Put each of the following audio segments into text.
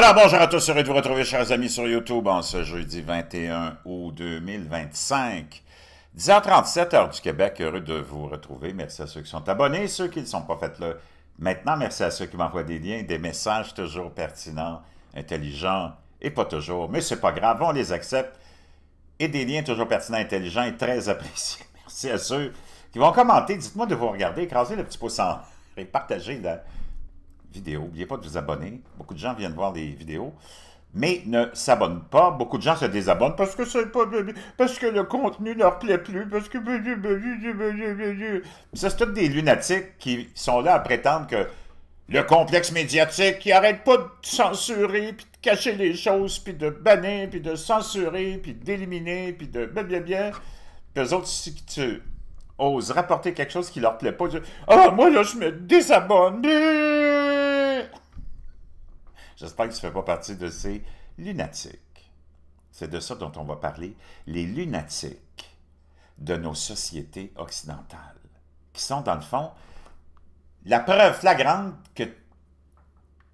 Alors bonjour à tous, heureux de vous retrouver chers amis sur YouTube en ce jeudi 21 août 2025. 10h37, heure du Québec, heureux de vous retrouver. Merci à ceux qui sont abonnés, ceux qui ne sont pas faits là. Maintenant, merci à ceux qui m'envoient des liens, des messages toujours pertinents, intelligents et pas toujours. Mais c'est pas grave, on les accepte. Et des liens toujours pertinents, intelligents et très appréciés. Merci à ceux qui vont commenter. Dites-moi de vous regarder, écrasez le petit pouce en et partagez la vidéo. N'oubliez pas de vous abonner. Beaucoup de gens viennent voir les vidéos, mais ne s'abonnent pas. Beaucoup de gens se désabonnent parce que c'est pas parce que le contenu leur plaît plus, parce que ça c'est tous des lunatiques qui sont là à prétendre que le complexe médiatique qui arrête pas de censurer, puis de cacher les choses, puis de bannir, puis de censurer, puis d'éliminer, puis de bien. Puis eux autres, si tu oses rapporter quelque chose qui leur plaît pas, ah, moi là, je me désabonne. J'espère que tu ne fais pas partie de ces lunatiques. C'est de ça dont on va parler. Les lunatiques de nos sociétés occidentales, qui sont dans le fond la preuve flagrante que tu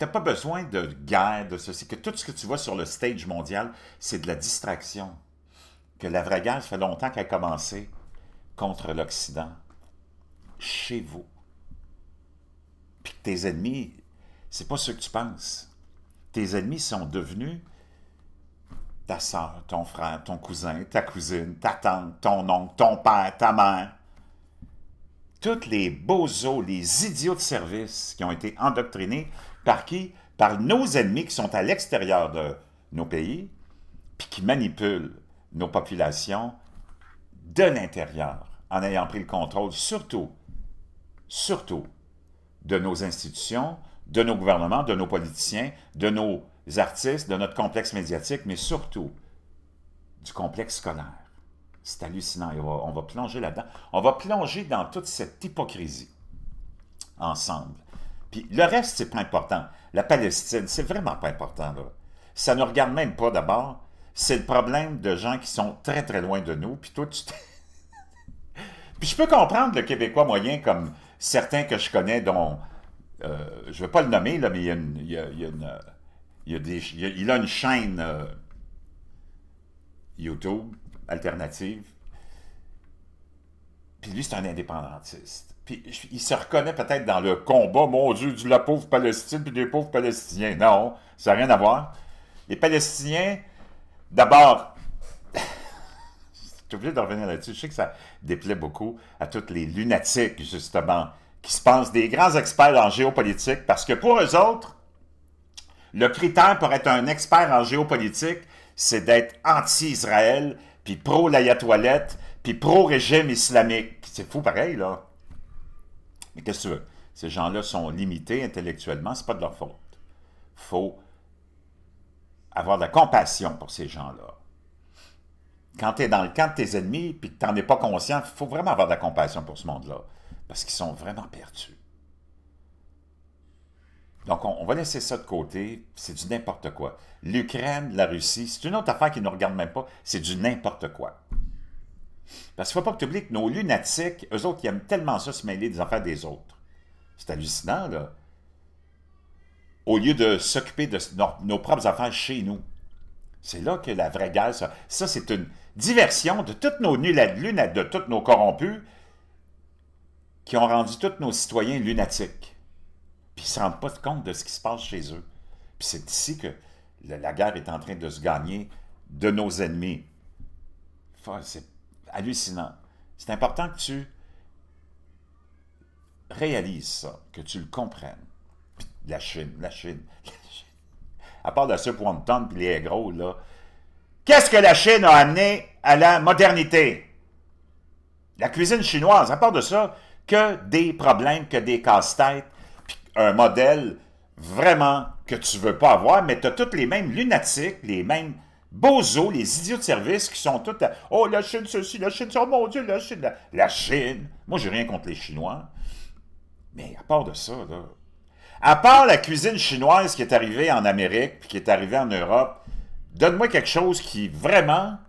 n'as pas besoin de guerre, de ceci, que tout ce que tu vois sur le stage mondial, c'est de la distraction. Que la vraie guerre, ça fait longtemps qu'elle a commencé contre l'Occident, chez vous. Puis que tes ennemis, c'est pas ce que tu penses. Tes ennemis sont devenus ta soeur, ton frère, ton cousin, ta cousine, ta tante, ton oncle, ton père, ta mère. Tous les bozos, les idiots de service qui ont été endoctrinés par qui? Par nos ennemis qui sont à l'extérieur de nos pays, puis qui manipulent nos populations de l'intérieur, en ayant pris le contrôle, surtout, de nos institutions, de nos gouvernements, de nos politiciens, de nos artistes, de notre complexe médiatique, mais surtout du complexe scolaire. C'est hallucinant. Et on va plonger là-dedans. On va plonger dans toute cette hypocrisie ensemble. Puis le reste, c'est pas important. La Palestine, c'est vraiment pas important, là. Ça ne regarde même pas d'abord. C'est le problème de gens qui sont très, très loin de nous. Puis toi, Puis je peux comprendre le Québécois moyen comme certains que je connais, dont je ne vais pas le nommer, là, mais il a une chaîne YouTube alternative. Puis lui, c'est un indépendantiste. Puis il se reconnaît peut-être dans le combat, mon Dieu, de la pauvre Palestine puis des pauvres Palestiniens. Non, ça n'a rien à voir. Les Palestiniens, d'abord, je suis obligé de revenir là-dessus. Je sais que ça déplaît beaucoup à tous les lunatiques, justement, qui se pensent des grands experts en géopolitique, parce que pour eux autres, le critère pour être un expert en géopolitique, c'est d'être anti-Israël, puis pro-l'ayatollah, puis pro-régime islamique. C'est fou pareil, là. Mais qu'est-ce que tu veux? Ces gens-là sont limités intellectuellement, c'est pas de leur faute. Il faut avoir de la compassion pour ces gens-là. Quand tu es dans le camp de tes ennemis, puis que tu n'en es pas conscient, il faut vraiment avoir de la compassion pour ce monde-là. Parce qu'ils sont vraiment perdus. Donc, on va laisser ça de côté. C'est du n'importe quoi. L'Ukraine, la Russie, c'est une autre affaire qui ne nous regarde même pas. C'est du n'importe quoi. Parce qu'il ne faut pas que tu oublies que nos lunatiques, eux autres, ils aiment tellement ça se mêler des affaires des autres. C'est hallucinant, là. Au lieu de s'occuper de nos propres affaires chez nous. C'est là que la vraie guerre, ça c'est une diversion de toutes nos lunettes, de tous nos corrompus, qui ont rendu tous nos citoyens lunatiques. Puis ils ne se rendent pas compte de ce qui se passe chez eux. Puis c'est ici que la guerre est en train de se gagner de nos ennemis. C'est hallucinant. C'est important que tu réalises ça, que tu le comprennes. Puis la Chine. À part de ce wonton puis les gros, là. Qu'est-ce que la Chine a amené à la modernité? La cuisine chinoise, à part de ça, que des problèmes, que des casse-têtes, puis un modèle vraiment que tu ne veux pas avoir, mais tu as tous les mêmes lunatiques, les mêmes bozos, les idiots de service qui sont tous à, oh, la Chine, ceci, la Chine, oh mon Dieu, la Chine, la Chine. Moi, j'ai rien contre les Chinois. Mais à part de ça, là, à part la cuisine chinoise qui est arrivée en Amérique, puis qui est arrivée en Europe, donne-moi quelque chose qui vraiment,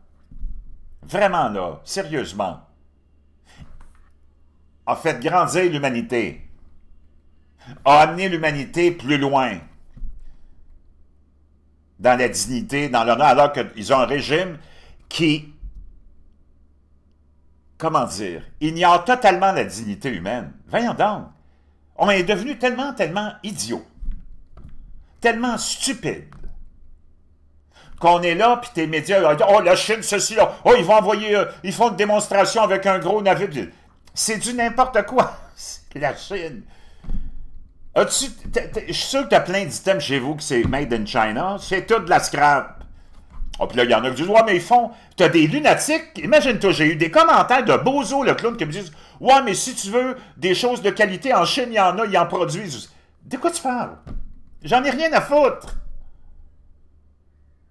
là, sérieusement, a fait grandir l'humanité, a amené l'humanité plus loin, dans la dignité, dans l'honneur, alors qu'ils ont un régime qui, comment dire, ignore totalement la dignité humaine. Voyons donc. On est devenu tellement idiot, tellement stupide, qu'on est là, puis tes médias, oh, la Chine, ceci, là, oh, ils vont envoyer, ils font une démonstration avec un gros navire. C'est du n'importe quoi. La Chine. Je suis sûr que tu as plein d'items chez vous que c'est made in China. C'est tout de la scrap. Oh, puis là, il y en a qui disent, ouais, mais ils font. Tu as des lunatiques. Imagine-toi, j'ai eu des commentaires de Bozo, le clown, qui me disent, ouais, mais si tu veux des choses de qualité, en Chine, il y en a, ils en produisent. De quoi tu parles? J'en ai rien à foutre.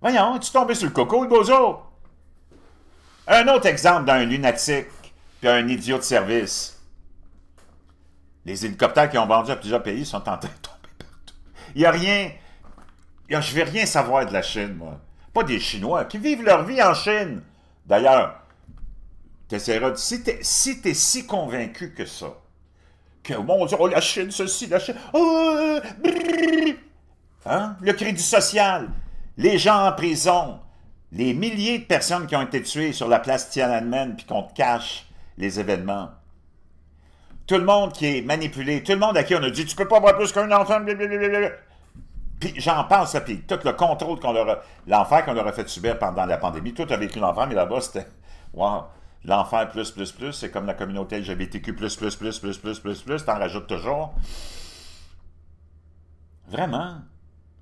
Voyons, tu tombé sur le coco, le Bozo? Un autre exemple d'un lunatique puis un idiot de service. Les hélicoptères qui ont vendu à plusieurs pays sont en train de tomber partout. Il n'y a rien... Je ne vais rien savoir de la Chine, moi. Pas des Chinois qui vivent leur vie en Chine. D'ailleurs, t'essaieras de... Si t'es si convaincu que ça, que, mon Dieu, oh, la Chine, ceci, la Chine... Oh, hein? Le crédit social, les gens en prison, les milliers de personnes qui ont été tuées sur la place Tiananmen puis qu'on te cache les événements. Tout le monde qui est manipulé, tout le monde à qui on a dit « Tu peux pas avoir plus qu'un enfant, blablabla. » Puis j'en pense, puis tout le contrôle qu'on leur a... L'enfer qu'on leur a fait subir pendant la pandémie. Toi, tu as vécu l'enfer, mais là-bas, c'était... Wow! L'enfer plus, c'est comme la communauté LGBTQ++++++++, t'en rajoutes toujours. Vraiment?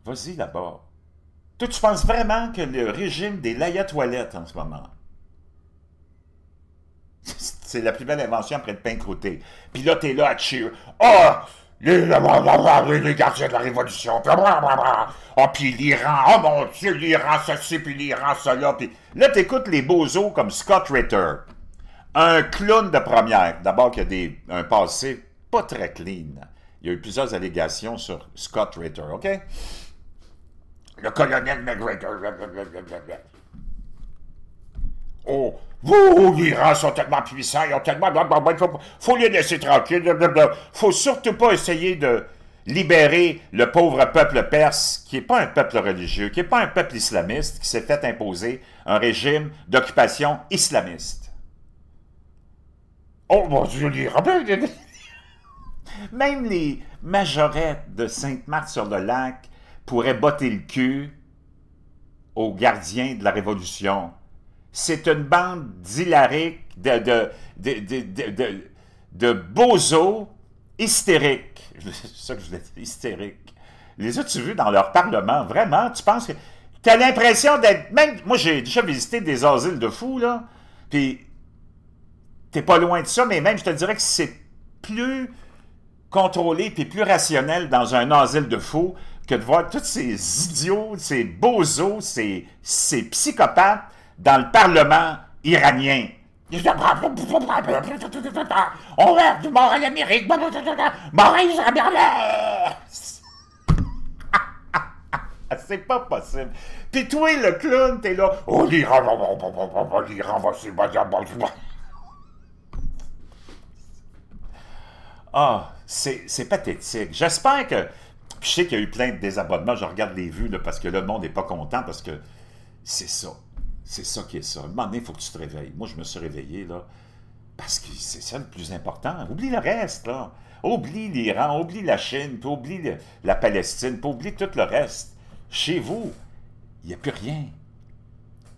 Vas-y là-bas. Toi, tu penses vraiment que le régime des layas-toilettes en ce moment, c'est la plus belle invention après le pain croûté. Puis là, t'es là à cheer. Oh! Les gardiens de la Révolution. Oh, puis l'Iran. Oh mon Dieu, l'Iran, ceci, puis l'Iran, cela. Puis là, t'écoutes les bozos comme Scott Ritter. Un clown de première. D'abord, qu'il y a un passé pas très clean. Il y a eu plusieurs allégations sur Scott Ritter, OK? Le colonel McGregor. Oh, vous, l'Iran, sont tellement puissants, ils ont tellement... faut les laisser tranquilles. Faut surtout pas essayer de libérer le pauvre peuple perse, qui n'est pas un peuple religieux, qui n'est pas un peuple islamiste, qui s'est fait imposer un régime d'occupation islamiste. Oh mon Dieu, l'Iran... Même les majorettes de Sainte-Marthe-sur-le-Lac pourraient botter le cul aux gardiens de la Révolution. C'est une bande d'hylariques, de bozos hystériques. C'est ça que je voulais dire, hystériques. Les as-tu vus dans leur parlement? Vraiment? Tu penses que... Tu as l'impression d'être... Même... Moi, j'ai déjà visité des asiles de fous, là. Puis, t'es pas loin de ça, mais même, je te dirais que c'est plus contrôlé puis plus rationnel dans un asile de fous que de voir tous ces idiots, ces bozos, ces psychopathes dans le Parlement iranien. On va du mort à l'Amérique. Mort à Israël. C'est pas possible. Puis toi, le clown, t'es là. Oh, l'Iran va se... Ah, c'est pathétique. J'espère que... Puis je sais qu'il y a eu plein de désabonnements. Je regarde les vues, là, parce que là, le monde n'est pas content, parce que c'est ça. C'est ça qui est ça. À un moment donné, il faut que tu te réveilles. Moi, je me suis réveillé, là, parce que c'est ça le plus important. Oublie le reste, là. Oublie l'Iran, oublie la Chine, puis oublie la Palestine, puis oublie tout le reste. Chez vous, il n'y a plus rien.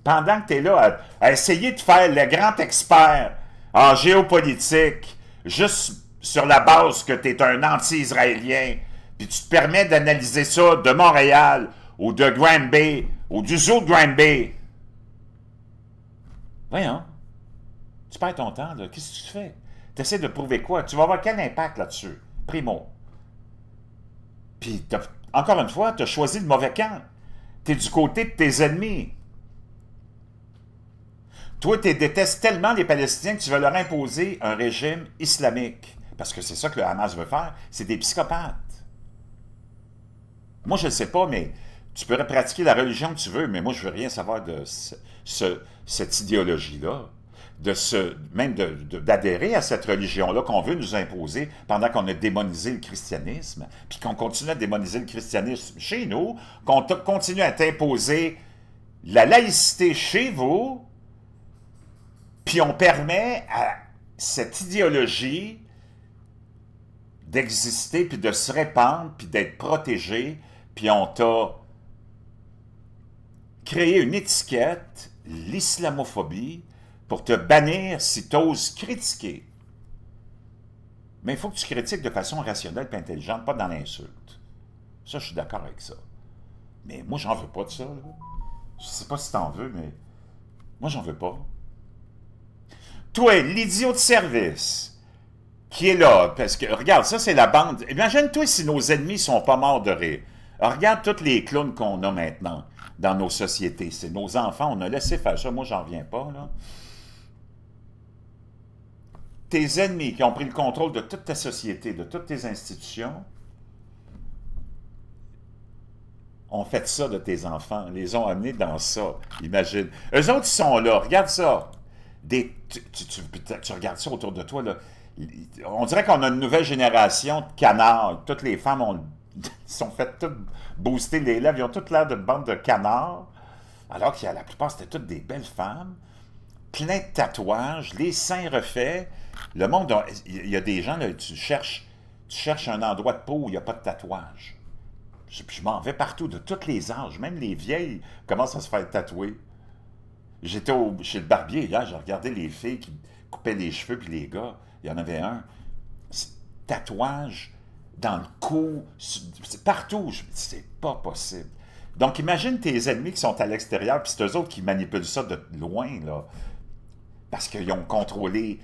Pendant que tu es là à essayer de faire le grand expert en géopolitique, juste sur la base que tu es un anti-israélien, puis tu te permets d'analyser ça de Montréal, ou de Granby, ou du zoo de Granby. Voyons, tu perds ton temps, là. Qu'est-ce que tu fais? Tu essaies de prouver quoi? Tu vas avoir quel impact là-dessus? Primo. Puis, encore une fois, tu as choisi le mauvais camp. Tu es du côté de tes ennemis. Toi, tu détestes tellement les Palestiniens que tu veux leur imposer un régime islamique. Parce que c'est ça que le Hamas veut faire. C'est des psychopathes. Moi, je ne sais pas, mais tu pourrais pratiquer la religion que tu veux, mais moi, je ne veux rien savoir de cette idéologie-là. même d'adhérer à cette religion-là qu'on veut nous imposer pendant qu'on a démonisé le christianisme, puis qu'on continue à démoniser le christianisme chez nous, qu'on continue à t'imposer la laïcité chez vous, puis on permet à cette idéologie d'exister, puis de se répandre, puis d'être protégée, puis on t'a créé une étiquette, l'islamophobie, pour te bannir si tu oses critiquer. Mais il faut que tu critiques de façon rationnelle et intelligente, pas dans l'insulte. Ça, je suis d'accord avec ça. Mais moi, j'en veux pas de ça. Là. Je sais pas si t'en veux, mais moi, j'en veux pas. Toi, l'idiot de service, qui est là, parce que, regarde, ça, c'est la bande. Imagine-toi si nos ennemis sont pas morts de rire. Alors, regarde tous les clowns qu'on a maintenant dans nos sociétés. C'est nos enfants, on a laissé faire ça. Moi, j'en reviens pas, là. Tes ennemis qui ont pris le contrôle de toute ta société, de toutes tes institutions, ont fait ça de tes enfants, les ont amenés dans ça, imagine. Eux autres, ils sont là, regarde ça. Tu regardes ça autour de toi, là. On dirait qu'on a une nouvelle génération de canards. Toutes les femmes sont faites toutes booster les lèvres, ils ont toutes l'air d'une bande de canards, alors que la plupart, c'était toutes des belles femmes, plein de tatouages, les seins refaits. Le monde, il y a des gens, là, tu cherches un endroit de peau où il n'y a pas de tatouage. Je m'en vais partout, de tous les âges, même les vieilles commencent à se faire tatouer. J'étais chez le barbier, là, j'ai regardé les filles qui coupaient les cheveux, puis les gars, il y en avait un, tatouage dans le cou, partout, c'est pas possible. Donc imagine tes ennemis qui sont à l'extérieur, puis c'est eux autres qui manipulent ça de loin, là, parce qu'ils ont contrôlé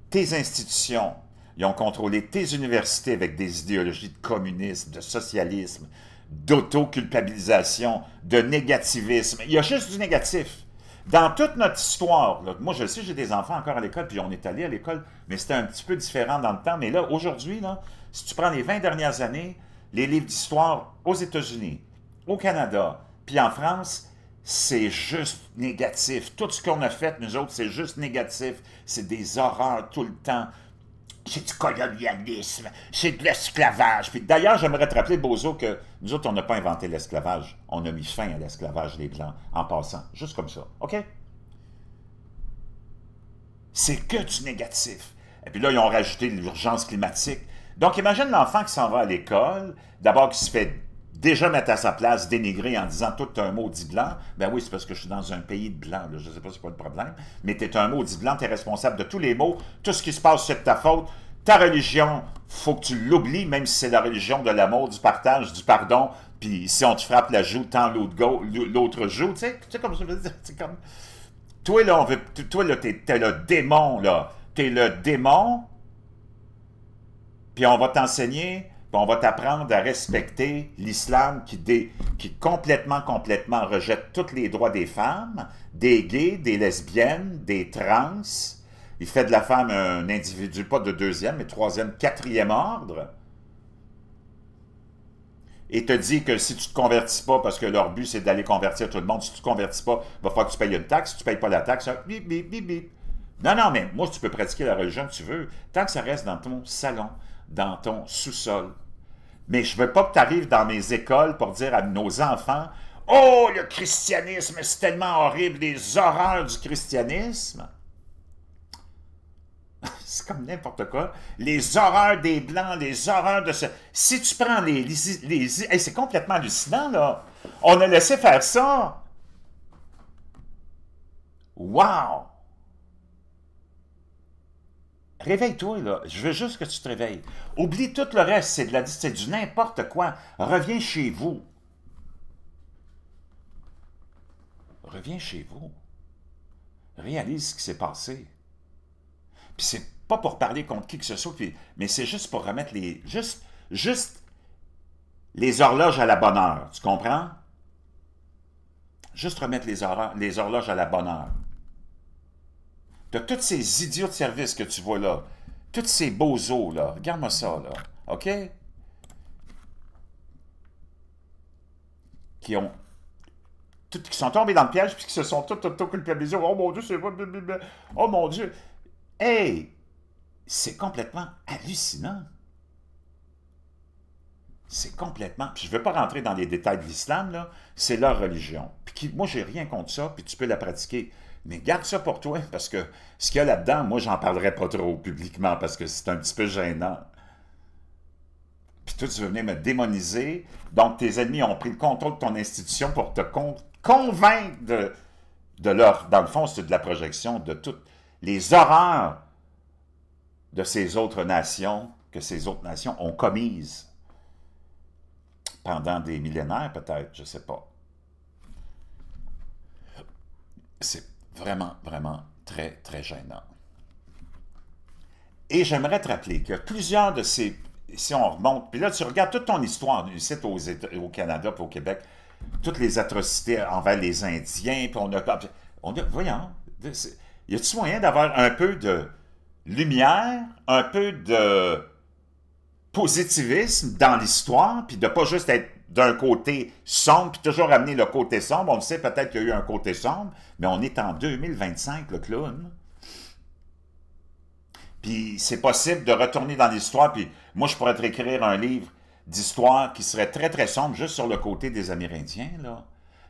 tes institutions, ils ont contrôlé tes universités avec des idéologies de communisme, de socialisme, d'auto-culpabilisation, de négativisme. Il y a juste du négatif. Dans toute notre histoire, là, moi je sais, j'ai des enfants encore à l'école, puis on est allé à l'école, mais c'était un petit peu différent dans le temps. Mais là, aujourd'hui, là, si tu prends les 20 dernières années, les livres d'histoire aux États-Unis, au Canada, puis en France, c'est juste négatif. Tout ce qu'on a fait, nous autres, c'est juste négatif. C'est des horreurs tout le temps. C'est du colonialisme, c'est de l'esclavage. Puis d'ailleurs, j'aimerais te rappeler, Bozo, que nous autres, on n'a pas inventé l'esclavage. On a mis fin à l'esclavage des Blancs en passant. Juste comme ça. OK? C'est que du négatif. Et puis là, ils ont rajouté l'urgence climatique. Donc, imagine l'enfant qui s'en va à l'école, d'abord qui se fait déjà mettre à sa place, dénigrer en disant « Toi, t'es un maudit blanc. » Ben oui, c'est parce que je suis dans un pays de blancs. Je ne sais pas c'est quoi le problème. Mais t'es un maudit blanc, t'es responsable de tous les maux. Tout ce qui se passe, c'est de ta faute. Ta religion, faut que tu l'oublies, même si c'est la religion de l'amour, du partage, du pardon. Puis si on te frappe la joue, tends l'autre joue. Tu sais comme je veux dire, c'est comme... Toi, là, t'es le démon, là. T'es le démon. Puis on va t'enseigner... on va t'apprendre à respecter l'islam qui complètement rejette tous les droits des femmes, des gays, des lesbiennes, des trans. Il fait de la femme un individu, pas de deuxième, mais troisième, quatrième ordre. Et te dit que si tu ne te convertis pas, parce que leur but c'est d'aller convertir tout le monde, si tu ne te convertis pas, il va falloir que tu payes une taxe. Si tu ne payes pas la taxe, bip, bip, bip, bip. Non, non, mais moi, tu peux pratiquer la religion que tu veux, tant que ça reste dans ton salon, dans ton sous-sol. Mais je ne veux pas que tu arrives dans mes écoles pour dire à nos enfants « Oh, le christianisme, c'est tellement horrible, les horreurs du christianisme. » C'est comme n'importe quoi. Les horreurs des Blancs, les horreurs de ce... Si tu prends hey, c'est complètement hallucinant, là. On a laissé faire ça. Wow! Réveille-toi, là. Je veux juste que tu te réveilles. Oublie tout le reste. C'est du n'importe quoi. Reviens chez vous. Reviens chez vous. Réalise ce qui s'est passé. Puis c'est pas pour parler contre qui que ce soit, mais c'est juste pour remettre juste les horloges à la bonne heure. Tu comprends? Juste remettre les horloges à la bonne heure. De tous ces idiots de service que tu vois là, tous ces bozos là, regarde-moi ça là, OK? Qui ont qui sont tombés dans le piège, puis qui se sont tout culpabilisés. Oh mon Dieu, c'est... Oh mon Dieu! Hey! C'est complètement hallucinant. C'est complètement... Puis je ne veux pas rentrer dans les détails de l'islam, là. C'est leur religion. Puis moi, j'ai rien contre ça, puis tu peux la pratiquer. Mais garde ça pour toi, parce que ce qu'il y a là-dedans, moi, j'en parlerai pas trop publiquement, parce que c'est un petit peu gênant. Puis toi, tu veux venir me démoniser. Donc, tes ennemis ont pris le contrôle de ton institution pour te convaincre de leur... Dans le fond, c'est de la projection de toutes les horreurs de ces autres nations, que ces autres nations ont commises pendant des millénaires, peut-être, je ne sais pas. C'est vraiment, vraiment très, très gênant. Et j'aimerais te rappeler que plusieurs de ces... Si on remonte, puis là, tu regardes toute ton histoire, ici au Canada puis au Québec, toutes les atrocités envers les Indiens, puis voyons, y a-t-il moyen d'avoir un peu de lumière, un peu de positivisme dans l'histoire, puis de pas juste être d'un côté sombre, puis toujours amener le côté sombre. On le sait, peut-être qu'il y a eu un côté sombre, mais on est en 2025, le clown. Puis c'est possible de retourner dans l'histoire, puis moi, je pourrais te écrire un livre d'histoire qui serait très, très sombre, juste sur le côté des Amérindiens, là,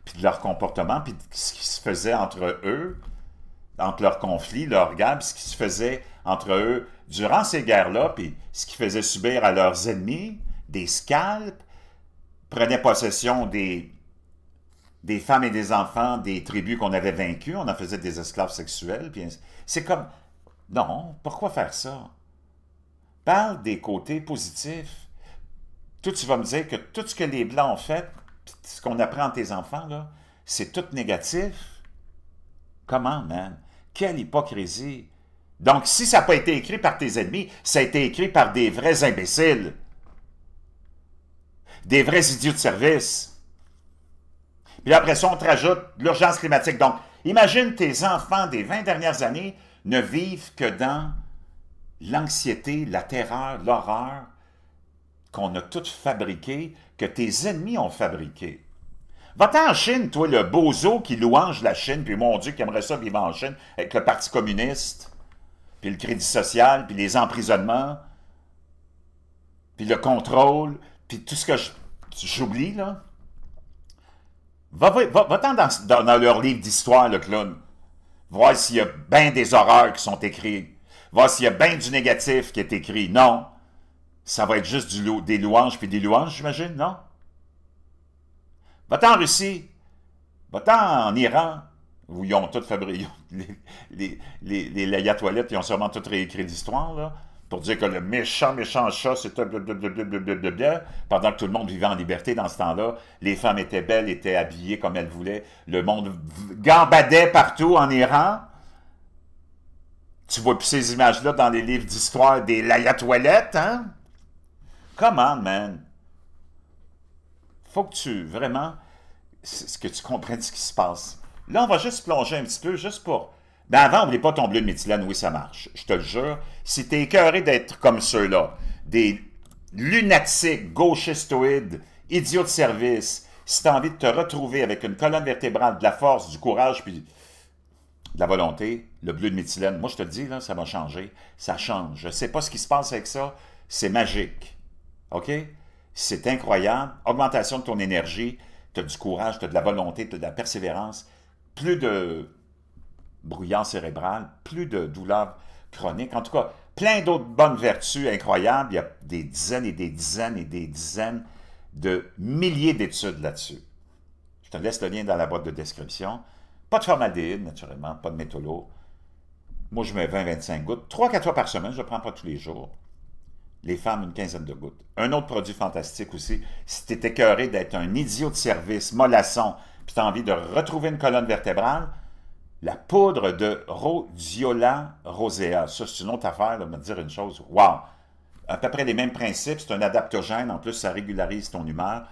puis de leur comportement, puis de ce qui se faisait entre eux, entre leurs conflits, leurs guerres, puis ce qui se faisait entre eux durant ces guerres-là, puis ce qu'ils faisaient subir à leurs ennemis, des scalps, prenaient possession des femmes et des enfants des tribus qu'on avait vaincues, on en faisait des esclaves sexuels, puis c'est comme... Non, pourquoi faire ça? Parle des côtés positifs. Toi, tu vas me dire que tout ce que les Blancs ont fait, ce qu'on apprend à tes enfants, là, c'est tout négatif. Comment, man? Quelle hypocrisie! Donc, si ça n'a pas été écrit par tes ennemis, ça a été écrit par des vrais imbéciles. Des vrais idiots de service. Puis après ça, on te rajoute l'urgence climatique. Donc, imagine tes enfants des 20 dernières années ne vivent que dans l'anxiété, la terreur, l'horreur qu'on a toutes fabriquées, que tes ennemis ont fabriquées. Va-t'en en Chine, toi, le bozo qui louange la Chine, puis mon Dieu, qui aimerait ça vivre en Chine, avec le Parti communiste, puis le crédit social, puis les emprisonnements, puis le contrôle, puis tout ce que j'oublie, là. Va-t'en dans leur livre d'histoire, le clown. Voir s'il y a bien des horreurs qui sont écrites. Voir s'il y a bien du négatif qui est écrit. Non. Ça va être juste des louanges puis des louanges, j'imagine, non? Va-t'en en Russie. Va-t'en en Iran, où ils ont tout fabriqué. Les ayatollahs, ils ont sûrement tout réécrit l'histoire, là, pour dire que le méchant chat, c'était blablabla, pendant que tout le monde vivait en liberté dans ce temps-là. Les femmes étaient belles, étaient habillées comme elles voulaient. Le monde gambadait partout en Iran. Tu vois plus ces images-là dans les livres d'histoire des ayatollahs, hein? Come on, man! Faut que tu, vraiment, que tu comprennes ce qui se passe. Là, on va juste plonger un petit peu, juste pour... Ben avant, n'oubliez pas ton bleu de méthylène, oui, ça marche. Je te le jure. Si t'es écœuré d'être comme ceux-là, des lunatiques, gauchistoïdes, idiots de service, si t'as envie de te retrouver avec une colonne vertébrale, de la force, du courage, puis de la volonté, le bleu de méthylène, moi je te le dis, là, ça va changer. Ça change. Je sais pas ce qui se passe avec ça. C'est magique. OK? C'est incroyable. Augmentation de ton énergie. Tu as du courage, tu as de la volonté, tu as de la persévérance. Plus de brouillard cérébral, plus de douleurs chroniques. En tout cas, plein d'autres bonnes vertus incroyables. Il y a des dizaines et des dizaines et des dizaines de milliers d'études là-dessus. Je te laisse le lien dans la boîte de description. Pas de formaldéhyde, naturellement, pas de métaux. Moi, je mets 20-25 gouttes. 3-4 fois par semaine, je ne prends pas tous les jours. Les femmes, une quinzaine de gouttes. Un autre produit fantastique aussi, si tu es écœuré d'être un idiot de service, mollasson, puis tu as envie de retrouver une colonne vertébrale, la poudre de Rhodiola rosea. Ça, c'est une autre affaire, de me dire une chose. Wow! À peu près les mêmes principes, c'est un adaptogène, en plus, ça régularise ton humeur.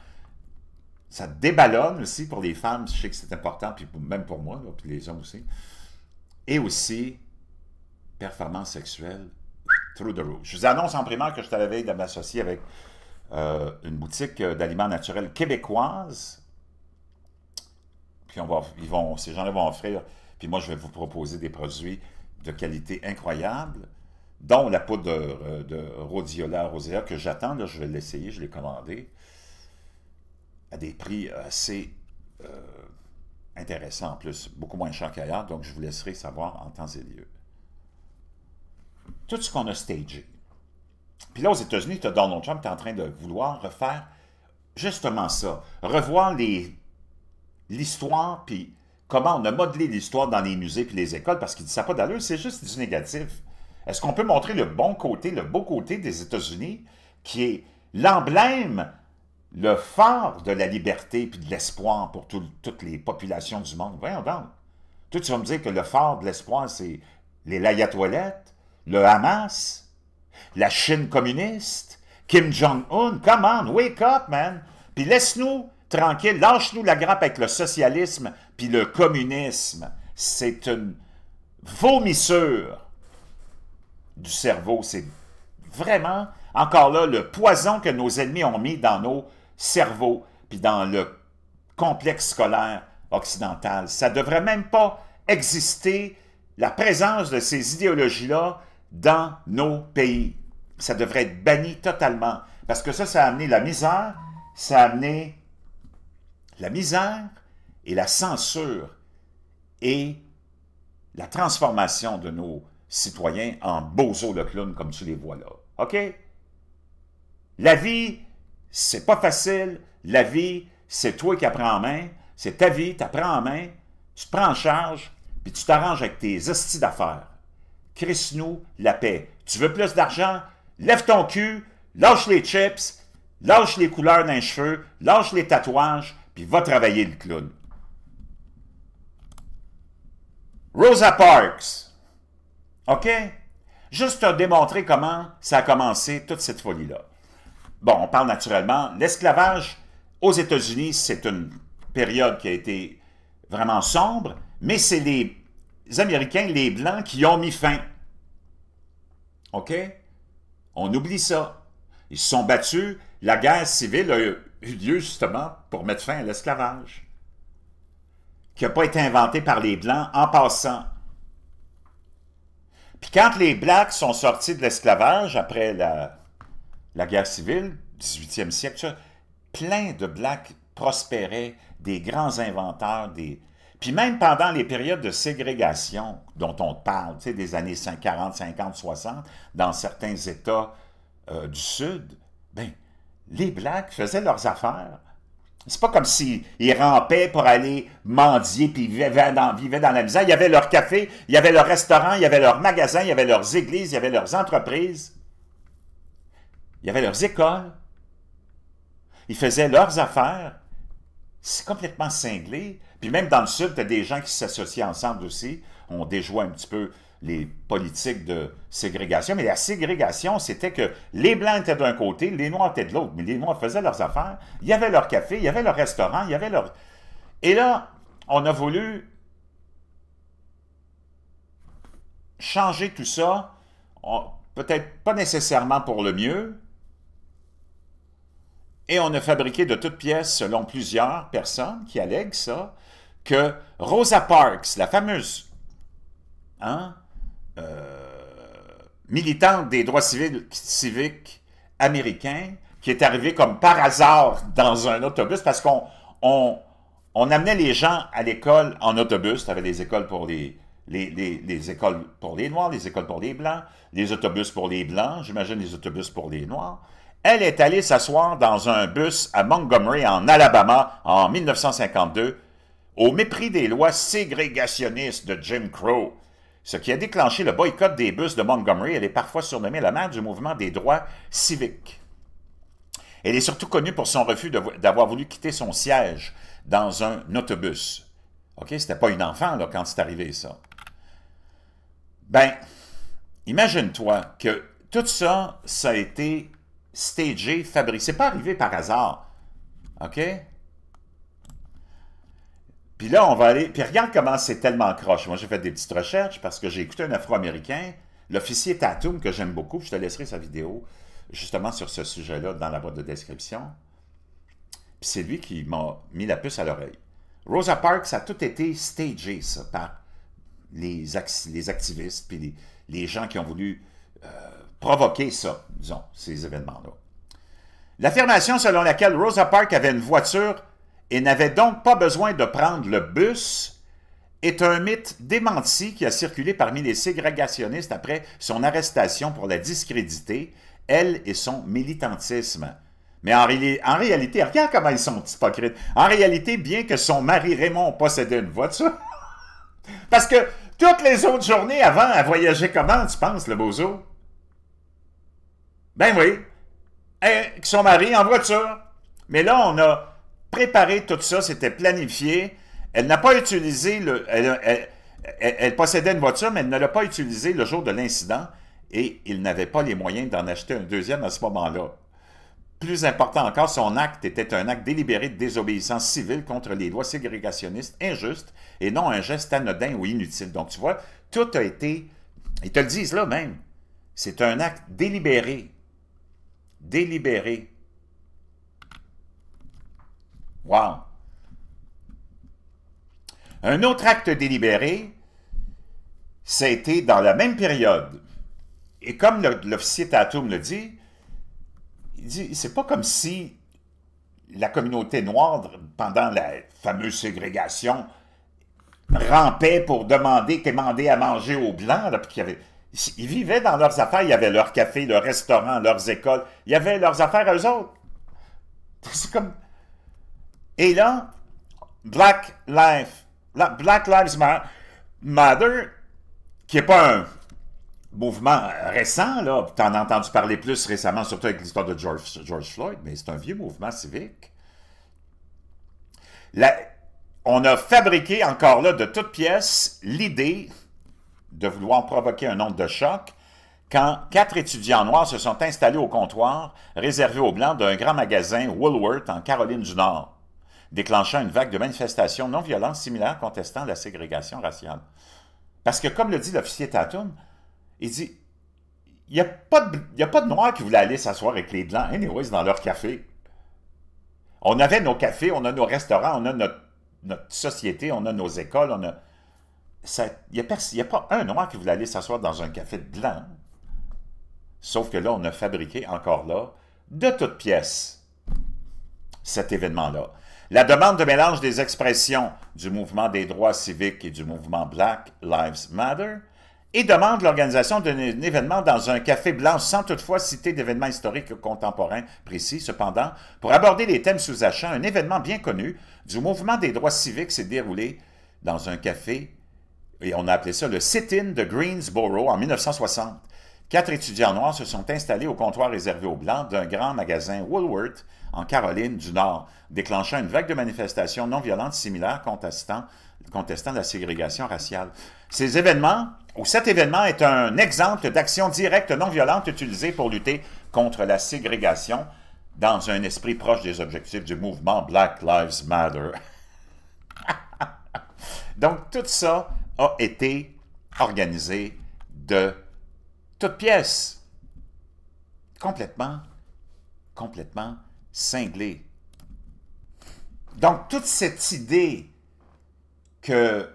Ça déballonne aussi pour les femmes, je sais que c'est important, puis même pour moi, là, puis les hommes aussi. Et aussi, performance sexuelle, through the roof. Je vous annonce en primaire que je suis à la veille de m'associer avec une boutique d'aliments naturels québécoise. Puis ces gens-là vont offrir, puis moi je vais vous proposer des produits de qualité incroyable, dont la poudre de rhodiola rosea que j'attends, là, je vais l'essayer, je l'ai commandé, à des prix assez intéressants en plus, beaucoup moins cher qu'ailleurs, donc je vous laisserai savoir en temps et lieu. Tout ce qu'on a stagé. Puis là, aux États-Unis, tu as Donald Trump qui est en train de vouloir refaire justement ça, revoir l'histoire, puis comment on a modelé l'histoire dans les musées puis les écoles, parce qu'il dit ça n'a pas d'allure, c'est juste du négatif. Est-ce qu'on peut montrer le bon côté, le beau côté des États-Unis, qui est l'emblème, le phare de la liberté puis de l'espoir pour toutes les populations du monde? Voyons donc. Toi, tu vas me dire que le phare de l'espoir, c'est les Layatoilettes, le Hamas, la Chine communiste, Kim Jong-un. Come on, wake up, man! Puis laisse-nous tranquille, lâche-nous la grappe avec le socialisme puis le communisme. C'est une vomissure du cerveau. C'est vraiment, encore là, le poison que nos ennemis ont mis dans nos cerveaux puis dans le complexe scolaire occidental. Ça ne devrait même pas exister, la présence de ces idéologies-là dans nos pays. Ça devrait être banni totalement. Parce que ça a amené la misère, ça a amené la misère et la censure et la transformation de nos citoyens en Bozo le clown comme tu les vois là. OK? La vie, c'est pas facile. La vie, c'est toi qui apprends en main. C'est ta vie, tu apprends en main. Tu te prends en charge, puis tu t'arranges avec tes hosties d'affaires. Crisse-nous la paix. Tu veux plus d'argent? Lève ton cul, lâche les chips, lâche les couleurs d'un cheveu, lâche les tatouages, puis va travailler le clown. Rosa Parks. OK? Juste te démontrer comment ça a commencé, toute cette folie-là. Bon, on parle naturellement. L'esclavage aux États-Unis, c'est une période qui a été vraiment sombre, mais c'est les Américains, les Blancs, qui ont mis fin. OK? On oublie ça. Ils se sont battus. La guerre civile a eu lieu justement pour mettre fin à l'esclavage, qui n'a pas été inventé par les Blancs en passant. Puis quand les Blacks sont sortis de l'esclavage après la guerre civile, 18e siècle, plein de Blacks prospéraient, des grands inventeurs, Puis même pendant les périodes de ségrégation dont on parle, tu sais, des années 40, 50, 60, dans certains États du Sud, ben, les Blacks faisaient leurs affaires. C'est pas comme s'ils rampaient pour aller mendier puis vivaient dans la misère. Il y avait leur café, il y avait leur restaurant, il y avait leurs magasins, il y avait leurs églises, il y avait leurs entreprises, il y avait leurs écoles. Ils faisaient leurs affaires. C'est complètement cinglé. Puis même dans le Sud, tu as des gens qui s'associent ensemble aussi. On déjoue un petit peu les politiques de ségrégation. Mais la ségrégation, c'était que les Blancs étaient d'un côté, les Noirs étaient de l'autre. Mais les Noirs faisaient leurs affaires. Il y avait leur café, il y avait leur restaurant, il y avait leur... Et là, on a voulu changer tout ça. Peut-être pas nécessairement pour le mieux. Et on a fabriqué de toutes pièces, selon plusieurs personnes qui allèguent ça, que Rosa Parks, la fameuse militante des droits civiques américains, qui est arrivée comme par hasard dans un autobus, parce qu'on amenait les gens à l'école en autobus. Tu avais les écoles pour les écoles pour les Noirs, les écoles pour les Blancs, les autobus pour les Blancs, j'imagine les autobus pour les Noirs. Elle est allée s'asseoir dans un bus à Montgomery, en Alabama, en 1952, au mépris des lois ségrégationnistes de Jim Crow, ce qui a déclenché le boycott des bus de Montgomery. Elle est parfois surnommée la mère du mouvement des droits civiques. Elle est surtout connue pour son refus d'avoir voulu quitter son siège dans un autobus. OK, c'était pas une enfant là, quand c'est arrivé, ça. Ben, imagine-toi que tout ça, ça a été stagé, fabriqué. C'est pas arrivé par hasard. OK? Puis là, on va aller... Puis regarde comment c'est tellement croche. Moi, j'ai fait des petites recherches parce que j'ai écouté un Afro-Américain, l'officier Tatum, que j'aime beaucoup. Je te laisserai sa vidéo, justement, sur ce sujet-là, dans la boîte de description. Puis c'est lui qui m'a mis la puce à l'oreille. Rosa Parks, ça a tout été stagé, ça, par les activistes, puis les gens qui ont voulu provoquer ça, disons, ces événements-là. L'affirmation selon laquelle Rosa Parks avait une voiture et n'avait donc pas besoin de prendre le bus est un mythe démenti qui a circulé parmi les ségrégationnistes après son arrestation pour la discréditer, elle et son militantisme. Mais en réalité, regarde comment ils sont hypocrites. En réalité, bien que son mari Raymond possédait une voiture, parce que toutes les autres journées avant, elle voyageait comment, tu penses, le bozo? Ben oui, avec son mari en voiture. Mais là, on a préparé tout ça, c'était planifié. Elle n'a pas utilisé, elle possédait une voiture, mais elle ne l'a pas utilisée le jour de l'incident et il n'avait pas les moyens d'en acheter un deuxième à ce moment-là. Plus important encore, son acte était un acte délibéré de désobéissance civile contre les lois ségrégationnistes injustes et non un geste anodin ou inutile. Donc tu vois, tout a été, ils te le disent là même, c'est un acte délibéré. Délibéré. Wow! Un autre acte délibéré, ça a été dans la même période. Et comme l'officier Tatum le dit, il dit, c'est pas comme si la communauté noire, pendant la fameuse ségrégation, rampait pour demander à manger aux Blancs. Là, ils vivaient dans leurs affaires, il y avait leur café, leur restaurant, leurs écoles, il y avait leurs affaires à eux autres. C'est comme... Et là, Black Lives Matter, qui n'est pas un mouvement récent, là, tu en as entendu parler plus récemment, surtout avec l'histoire de George Floyd, mais c'est un vieux mouvement civique. On a fabriqué encore là de toutes pièces l'idée de vouloir provoquer un onde de choc quand 4 étudiants noirs se sont installés au comptoir réservé aux Blancs d'un grand magasin Woolworth en Caroline du Nord, déclenchant une vague de manifestations non violentes similaires contestant la ségrégation raciale. Parce que, comme le dit l'officier Tatum, il dit, il n'y a pas de Noirs qui voulaient aller s'asseoir avec les Blancs, anyways, dans leur café. On avait nos cafés, on a nos restaurants, on a notre société, on a nos écoles, on a... Il n'y a pas un Noir qui voulait aller s'asseoir dans un café de Blanc. Sauf que là, on a fabriqué encore là, de toutes pièces, cet événement-là. La demande de mélange des expressions du mouvement des droits civiques et du mouvement Black Lives Matter et demande l'organisation d'un événement dans un café blanc sans toutefois citer d'événements historiques contemporains précis. Cependant, pour aborder les thèmes sous-jacents, un événement bien connu du mouvement des droits civiques s'est déroulé dans un café, et on a appelé ça le sit-in de Greensboro en 1960. 4 étudiants noirs se sont installés au comptoir réservé aux Blancs d'un grand magasin Woolworth en Caroline du Nord, déclenchant une vague de manifestations non violentes similaires contestant la ségrégation raciale. Ces événements, ou cet événement, est un exemple d'action directe non violente utilisée pour lutter contre la ségrégation dans un esprit proche des objectifs du mouvement Black Lives Matter. Donc, tout ça a été organisé de toutes pièces. Complètement cinglé. Donc, toute cette idée que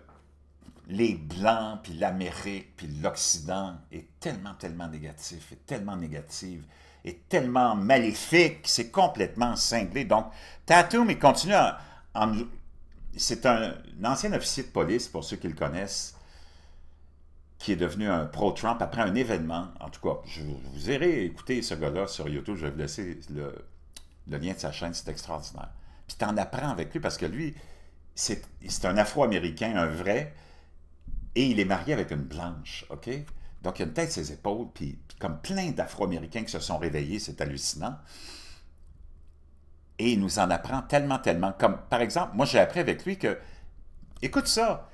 les Blancs, puis l'Amérique, puis l'Occident est tellement négatif, est tellement négative, est tellement maléfique, c'est complètement cinglé. Donc, Tatum, il continue c'est un ancien officier de police, pour ceux qui le connaissent, qui est devenu un pro-Trump après un événement. En tout cas, vous irez écouter ce gars-là sur YouTube, je vais vous laisser le lien de sa chaîne, c'est extraordinaire. Puis tu en apprends avec lui, parce que lui, c'est un Afro-Américain, un vrai, et il est marié avec une blanche, OK? Donc, il a une tête sur ses épaules, puis comme plein d'Afro-Américains qui se sont réveillés, c'est hallucinant. Et il nous en apprend tellement. Comme, par exemple, moi, j'ai appris avec lui que, écoute ça,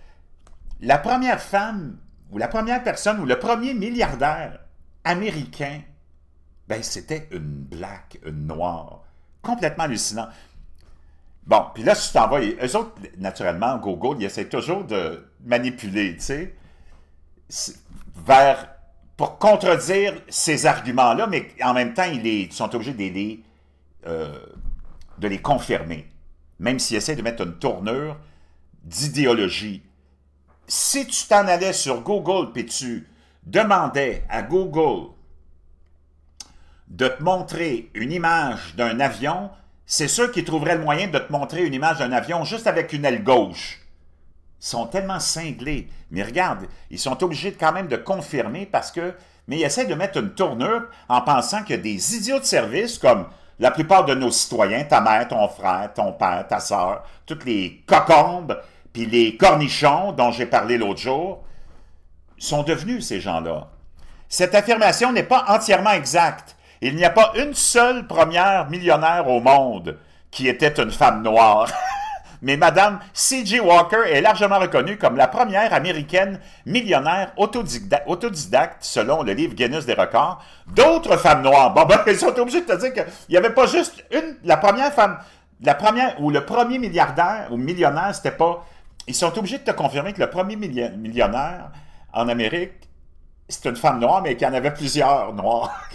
la première femme, ou la première personne, ou le premier milliardaire américain, ben, c'était une black, une noire. Complètement hallucinant. Bon, puis là, si tu t'en vas, eux autres, naturellement, Google, ils essaient toujours de manipuler, tu sais, pour contredire ces arguments-là, mais en même temps, ils sont obligés de les confirmer. Même s'ils essaient de mettre une tournure d'idéologie. Si tu t'en allais sur Google et tu demandais à Google de te montrer une image d'un avion, c'est sûr qu'ils trouveraient le moyen de te montrer une image d'un avion juste avec une aile gauche. Ils sont tellement cinglés. Mais regarde, ils sont obligés quand même de confirmer parce que... Mais ils essaient de mettre une tournure en pensant qu'il y a des idiots de service comme la plupart de nos citoyens, ta mère, ton frère, ton père, ta soeur, toutes les cocombes, puis les cornichons dont j'ai parlé l'autre jour, sont devenus ces gens-là. Cette affirmation n'est pas entièrement exacte. Il n'y a pas une seule première millionnaire au monde qui était une femme noire. Mais Madame C.J. Walker est largement reconnue comme la première américaine millionnaire autodidacte, selon le livre Guinness des records. D'autres femmes noires, bon ben, ils sont obligés de te dire qu'il n'y avait pas juste la première femme, ou le premier milliardaire ou millionnaire, c'était pas... Ils sont obligés de te confirmer que le premier millionnaire en Amérique, c'est une femme noire, mais qu'il y en avait plusieurs noirs.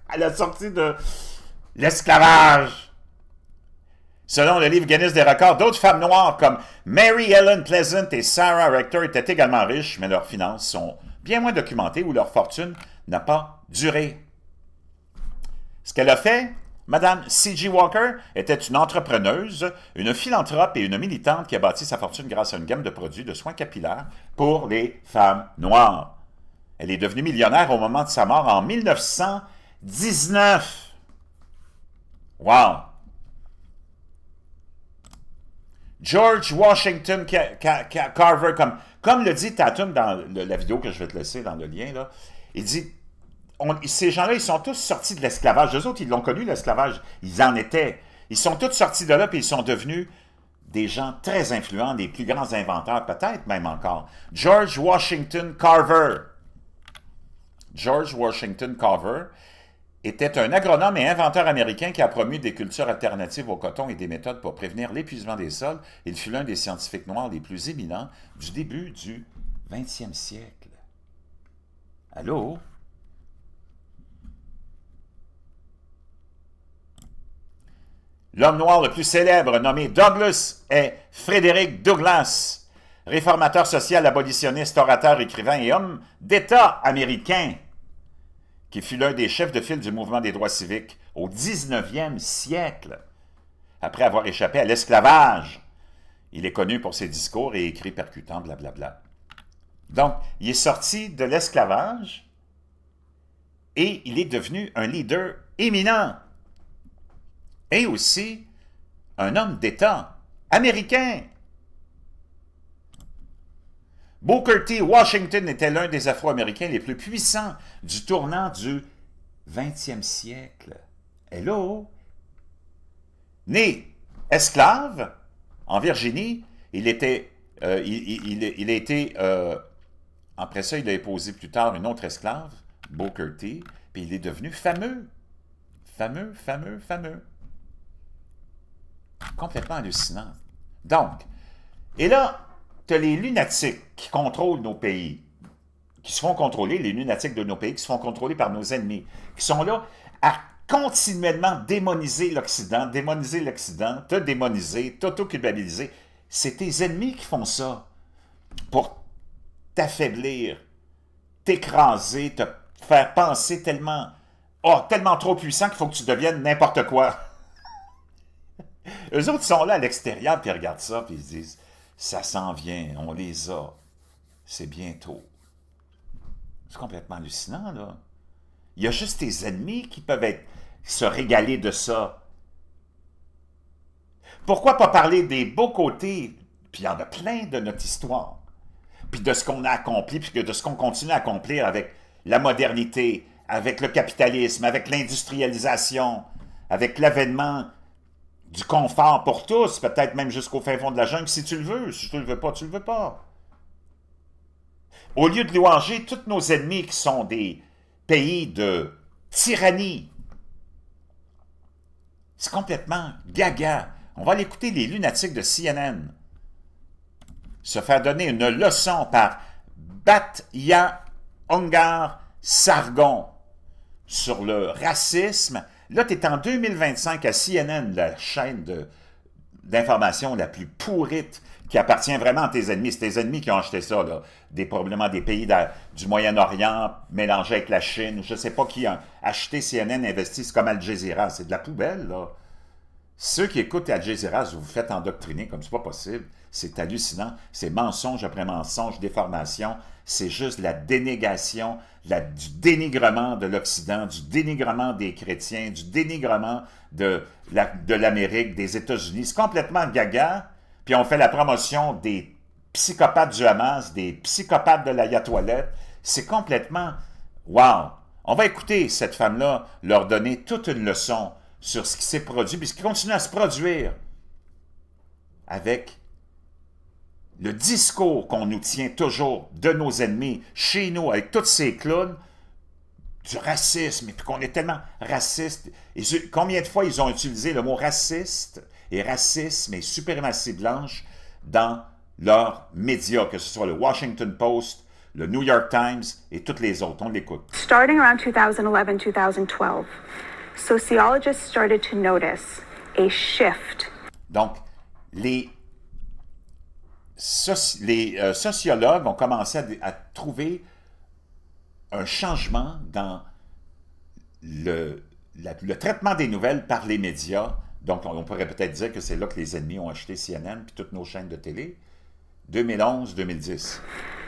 À la sortie de l'esclavage. Selon le livre Guinness des records, d'autres femmes noires comme Mary Ellen Pleasant et Sarah Rector étaient également riches, mais leurs finances sont bien moins documentées ou leur fortune n'a pas duré. Ce qu'elle a fait, Madame C.J. Walker était une entrepreneuse, une philanthrope et une militante qui a bâti sa fortune grâce à une gamme de produits de soins capillaires pour les femmes noires. Elle est devenue millionnaire au moment de sa mort en 1919. Wow! George Washington Carver, comme le dit Tatum dans la vidéo que je vais te laisser dans le lien, là, il dit, ces gens-là, ils sont tous sortis de l'esclavage. Eux autres, ils l'ont connu, l'esclavage. Ils en étaient. Ils sont tous sortis de là, puis ils sont devenus des gens très influents, des plus grands inventeurs, peut-être même encore. George Washington Carver. George Washington Carver était un agronome et inventeur américain qui a promu des cultures alternatives au coton et des méthodes pour prévenir l'épuisement des sols. Il fut l'un des scientifiques noirs les plus éminents du début du 20e siècle. Allô? L'homme noir le plus célèbre, nommé Douglas, est Frédéric Douglass, réformateur social, abolitionniste, orateur, écrivain et homme d'État américain, qui fut l'un des chefs de file du mouvement des droits civiques au 19e siècle, après avoir échappé à l'esclavage. Il est connu pour ses discours et écrits percutants, blablabla. Donc, il est sorti de l'esclavage et il est devenu un leader éminent et aussi un homme d'État américain. Booker T. Washington était l'un des Afro-Américains les plus puissants du tournant du 20e siècle. Hello? Né esclave en Virginie, après ça, il a épousé plus tard une autre esclave, Booker T, puis il est devenu fameux. Fameux. Complètement hallucinant. Donc, et là, tu as les lunatiques qui contrôlent nos pays, qui se font contrôler, les lunatiques de nos pays, qui se font contrôler par nos ennemis, qui sont là à continuellement démoniser l'Occident, te démoniser, t'auto-culpabiliser. C'est tes ennemis qui font ça pour t'affaiblir, t'écraser, te faire penser tellement trop puissant qu'il faut que tu deviennes n'importe quoi. Eux autres sont là à l'extérieur, puis ils regardent ça, puis ils se disent « Ça s'en vient, on les a, c'est bientôt. » C'est complètement hallucinant, là. Il y a juste tes ennemis qui peuvent se régaler de ça. Pourquoi pas parler des beaux côtés, puis il y en a plein de notre histoire, puis de ce qu'on a accompli, puis de ce qu'on continue à accomplir avec la modernité, avec le capitalisme, avec l'industrialisation, avec l'avènement du confort pour tous, peut-être même jusqu'au fin fond de la jungle, si tu le veux. Si tu le veux pas, tu le veux pas. Au lieu de louanger tous nos ennemis qui sont des pays de tyrannie, c'est complètement gaga. On va aller écouter les lunatiques de CNN se faire donner une leçon par Batya Ungar Sargon sur le racisme. Là, tu es en 2025 à CNN, la chaîne d'information la plus pourrite, qui appartient vraiment à tes ennemis. C'est tes ennemis qui ont acheté ça, là. Probablement des pays du Moyen-Orient mélangés avec la Chine. Je ne sais pas qui a acheté CNN, investi. C'est comme Al Jazeera. C'est de la poubelle, là. Ceux qui écoutent Al Jazeera, vous vous faites endoctriner comme c'est pas possible. C'est hallucinant. C'est mensonge après mensonge, déformation. C'est juste la dénégation, du dénigrement de l'Occident, du dénigrement des chrétiens, du dénigrement de l'Amérique, des États-Unis. C'est complètement gaga. Puis on fait la promotion des psychopathes du Hamas, des psychopathes de l'Ayatollah. C'est complètement... Wow! On va écouter cette femme-là leur donner toute une leçon sur ce qui s'est produit, puis ce qui continue à se produire avec le discours qu'on nous tient toujours de nos ennemis, chez nous, avec tous ces clowns, du racisme, et puis qu'on est tellement raciste. Et combien de fois ils ont utilisé le mot raciste et racisme et suprématie blanche dans leurs médias, que ce soit le Washington Post, le New York Times et toutes les autres. On l'écoute. Starting around 2011-2012, sociologists started to notice a shift. Donc, les sociologues ont commencé à trouver un changement dans le traitement des nouvelles par les médias. Donc, on pourrait peut-être dire que c'est là que les ennemis ont acheté CNN puis toutes nos chaînes de télé. 2011-2010.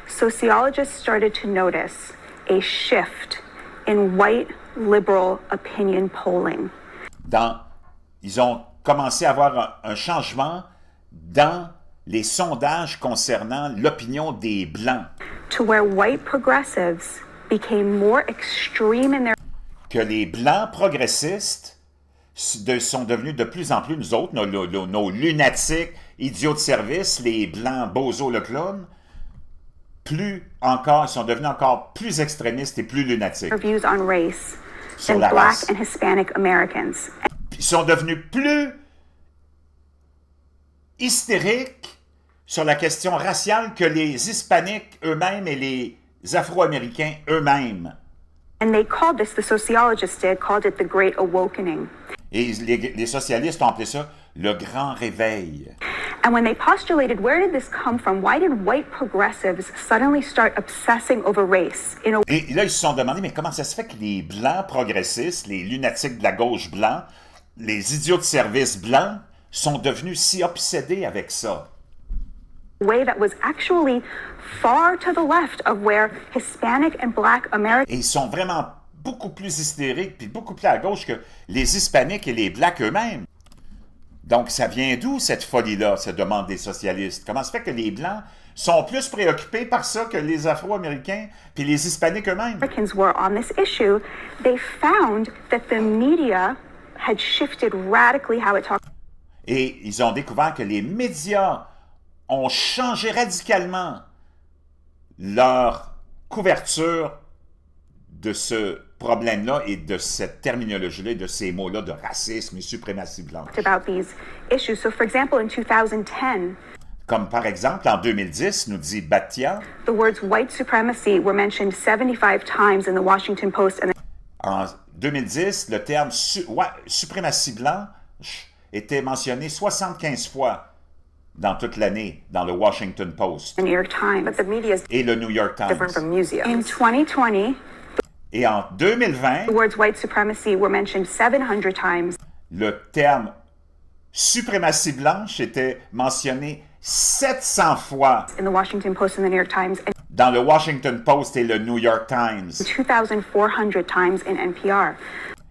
Sociologists started to notice a shift in white liberal opinion polling. Ils ont commencé à avoir un changement dans les sondages concernant l'opinion des Blancs. To where white progressives became more extreme in their... Que les Blancs progressistes sont devenus de plus en plus, nous autres, nos lunatiques, idiots de service, les Blancs bozos le clown, ils sont devenus encore plus extrémistes et plus lunatiques. Views on race sur than la Black race. and Hispanic Americans. Ils sont devenus plus hystériques sur la question raciale que les Hispaniques eux-mêmes et les Afro-Américains eux-mêmes. And they called this, the sociologists called it the Great Awakening. Et les socialistes ont appelé ça le grand réveil. And when they postulated where did this come from, why did white progressives suddenly start obsessing over race? Et là, ils se sont demandé, mais comment ça se fait que les Blancs progressistes, les lunatiques de la gauche blancs, les idiots de service blancs, sont devenus si obsédés avec ça? Way that was actually far to the left of where Hispanic and Black Americans... Et ils sont vraiment beaucoup plus hystériques puis beaucoup plus à gauche que les Hispaniques et les Blacks eux-mêmes. Donc, ça vient d'où cette folie-là, se demandent des socialistes? Comment se fait que les Blancs sont plus préoccupés par ça que les Afro-Américains puis les Hispaniques eux-mêmes? Americans were on this issue, they found that the media had shifted radically how it talked. Et ils ont découvert que les médias ont changé radicalement leur couverture de ce problème-là et de cette terminologie-là, de ces mots-là de racisme et suprématie blanche. About these issues. So, for example, in 2010, comme par exemple, en 2010, nous dit Batia, the words white supremacy were mentioned 75 times in the Washington Post. En 2010, le terme suprématie blanche était mentionné 75 fois dans toute l'année dans le Washington Post The New York Times. But the media is et le New York Times. different from museums. In 2020, Et en 2020, the words white supremacy were mentioned 700 times. Le terme suprématie blanche était mentionné 700 fois In the Washington Post and the New York Times, and dans le Washington Post et le New York Times 2,400 times in NPR.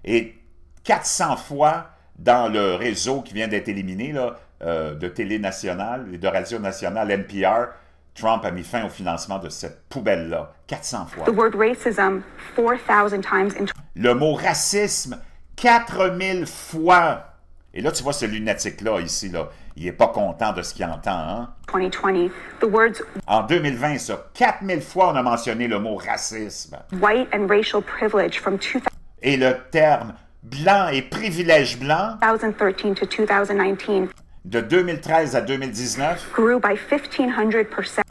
et 400 fois dans le réseau qui vient d'être éliminé là, de télé nationale et de radio nationale NPR. Trump a mis fin au financement de cette poubelle-là. 400 fois. The word racism 4,000 times in Le mot racisme, 4000 fois. Et là, tu vois ce lunatique-là, ici, là. Il n'est pas content de ce qu'il entend, hein? 2020. The words En 2020, ça, 4000 fois, on a mentionné le mot racisme. white and racial privilege from Et le terme blanc et privilège blanc, 2013 to 2019 de 2013 à 2019, grew by 1,500%.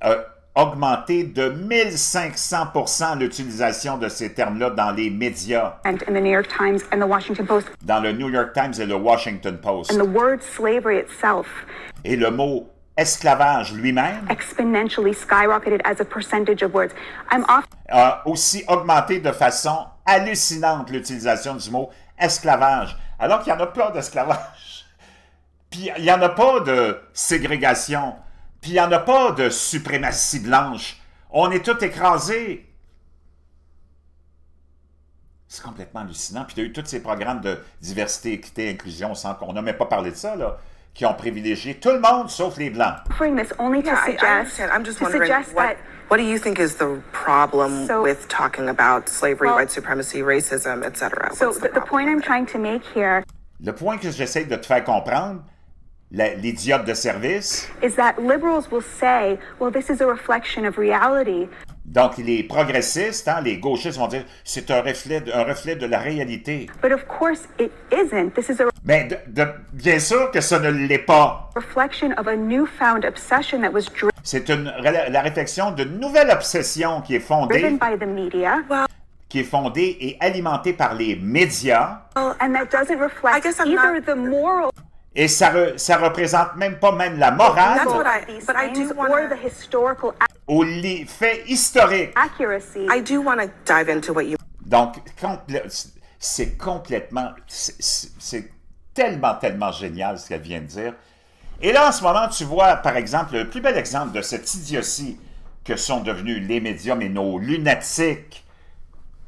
a augmenté de 1500% l'utilisation de ces termes-là dans les médias, And in the New York Times and the Washington Post. dans le New York Times et le Washington Post. And the word slavery itself Et le mot esclavage lui-même exponentially skyrocketed as a percentage of words. a aussi augmenté de façon hallucinante l'utilisation du mot esclavage, alors qu'il n'y en a pas d'esclavage. Puis il n'y en a pas de ségrégation, puis il n'y en a pas de suprématie blanche. On est tous écrasés. C'est complètement hallucinant. Puis tu as eu tous ces programmes de diversité, équité, inclusion, sans qu'on n'a même pas parlé de ça, là, qui ont privilégié tout le monde sauf les Blancs. Offering this only to suggest, I'm just wondering, what do you think is the problem with talking about slavery, white supremacy, racism, etc.? So the point I'm trying to make here Le point que j'essaie de te faire comprendre, l'idiote de service, is that liberals will say, well, this is a reflection of reality. donc les progressistes, hein, les gauchistes vont dire c'est un reflet de la réalité. But of course it isn't. This is a Mais bien sûr que ça ne l'est pas. reflection of a newfound obsession that was C'est la réflexion d'une nouvelle obsession qui est driven fondée, by the media. et alimentée par les médias. And that doesn't reflect guess I'm either not- the moral Et ça représente même pas la morale That's what of these but I things do or wanna- the historical ou les faits historiques. accuracy. I do want to dive into what you Donc, c'est complètement... C'est tellement génial ce qu'elle vient de dire. Et là, en ce moment, tu vois, par exemple, le plus bel exemple de cette idiotie que sont devenus les médias, mais nos lunatiques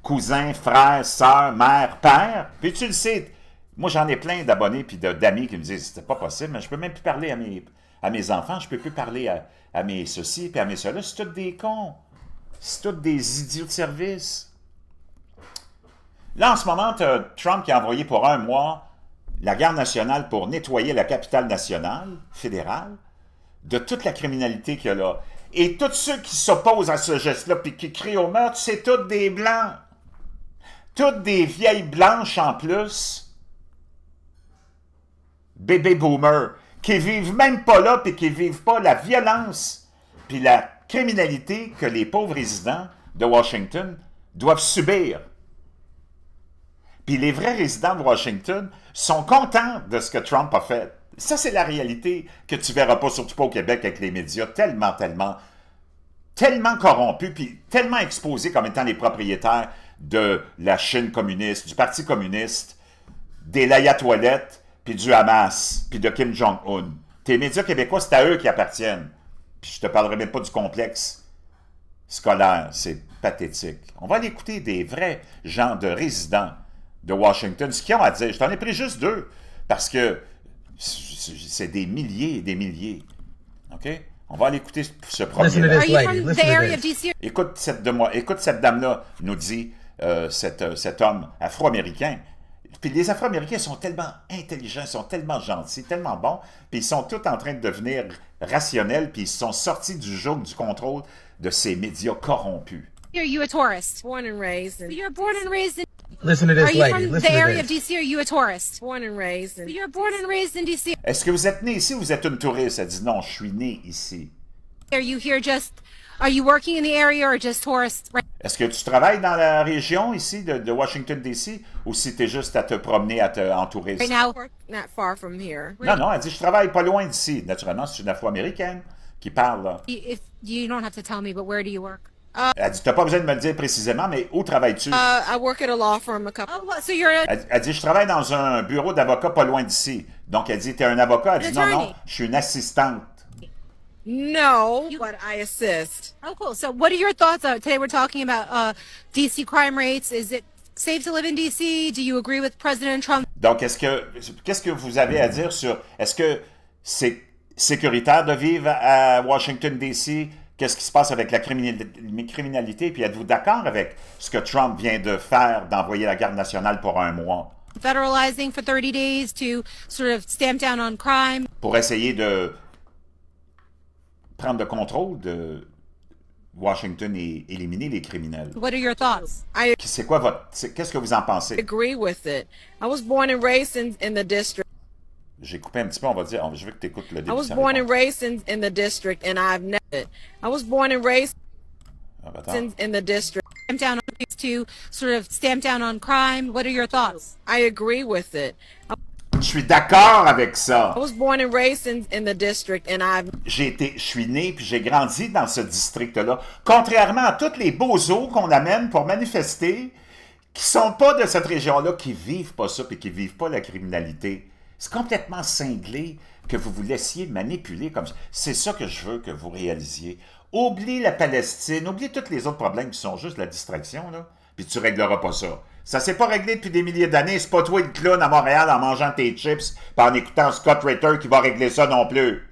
cousins, frères, sœurs, mères, pères. Puis tu le sais, moi j'en ai plein d'abonnés puis d'amis qui me disent c'est pas possible, mais je peux même plus parler à mes enfants, je peux plus parler à mes ceci puis à mes cela. C'est tous des cons. C'est tous des idiots de service. Là, en ce moment, tu as Trump qui a envoyé pour 1 mois la garde nationale pour nettoyer la capitale nationale, fédérale, de toute la criminalité qu'il y a là. Et tous ceux qui s'opposent à ce geste-là puis qui crient au meurtre, c'est tous des Blancs. Toutes des vieilles blanches en plus, bébé boomers, qui vivent même pas là puis qui vivent pas la violence puis la criminalité que les pauvres résidents de Washington doivent subir. Puis les vrais résidents de Washington sont contents de ce que Trump a fait. Ça, c'est la réalité que tu verras pas, surtout pas au Québec, avec les médias tellement corrompus, puis tellement exposés comme étant les propriétaires de la Chine communiste, du Parti communiste, des l'ayatollah, puis du Hamas, puis de Kim Jong-un. Tes médias québécois, c'est à eux qui appartiennent. Puis je te parlerai même pas du complexe scolaire, c'est pathétique. On va aller écouter des vrais gens de résidents de Washington, ce qu'ils ont à dire. Je t'en ai pris juste 2, parce que c'est des milliers et des milliers. OK? On va aller écouter ce premier. Écoute cette dame-là, nous dit cet homme afro-américain. Puis les Afro-Américains sont tellement intelligents, sont tellement gentils, tellement bons, puis ils sont tous en train de devenir rationnels, puis ils sont sortis du joug du contrôle de ces médias corrompus. Are you a tourist? born and raised in You're born and raised in... Listen to this Are you lady. from Listen the to area of this. DC? Are you a tourist? born and raised in You're born and raised in DC. Est-ce que vous êtes né ici ou vous êtes une touriste? Elle dit non, je suis né ici. Are you here just... Are you working in the area or just tourist? Right. Est-ce que tu travailles dans la région ici de Washington, D.C. ou si tu es juste à te promener en touriste? Right now, not far from here. Non, elle dit je travaille pas loin d'ici. Naturellement, c'est une Afro-Américaine qui parle là. if you don't have to tell me, but where do you work? Elle dit, tu n'as pas besoin de me le dire précisément, mais où travailles-tu? I work at a law firm a couple. Oh, well, so you're a... Elle dit, je travaille dans un bureau d'avocat pas loin d'ici. Donc, elle dit, tu es un avocat? Elle dit, non, attorney. non, je suis une assistante. No, but I assist. Oh, cool. So what are your thoughts? Today we're talking about DC crime rates. Is it safe to live in DC? Do you agree with President Trump? Donc, qu'est-ce que vous avez à dire sur, est-ce que c'est sécuritaire de vivre à Washington, D.C.? Qu'est-ce qui se passe avec la criminalité? Puis êtes-vous d'accord avec ce que Trump vient de faire, d'envoyer la garde nationale pour 1 mois? Federalizing for 30 days to sort of stamp down on crime. Pour essayer de prendre le contrôle de Washington et éliminer les criminels. What are your thoughts? Qu'est-ce que vous en pensez? Agree with it. I was born and raised in the district. J'ai coupé un petit peu, on va dire, je veux que tu écoutes le début. I was ça born répond. and raised in the district, and I've never. I was born and raised Ah, ben, attends. in the district. Stamp down on to sort of stamp down on crime. What are your thoughts? I agree with it. Je suis d'accord avec ça. I was born and raised in the district, and je suis né puis j'ai grandi dans ce district-là. Contrairement à tous les bozos qu'on amène pour manifester, qui sont pas de cette région-là, qui vivent pas ça puis qui vivent pas la criminalité. C'est complètement cinglé que vous vous laissiez manipuler comme ça. C'est ça que je veux que vous réalisiez. Oublie la Palestine, oublie tous les autres problèmes qui sont juste la distraction, là, puis tu régleras pas ça. Ça s'est pas réglé depuis des milliers d'années. C'est pas toi le clown à Montréal en mangeant tes chips et en écoutant Scott Ritter qui va régler ça non plus.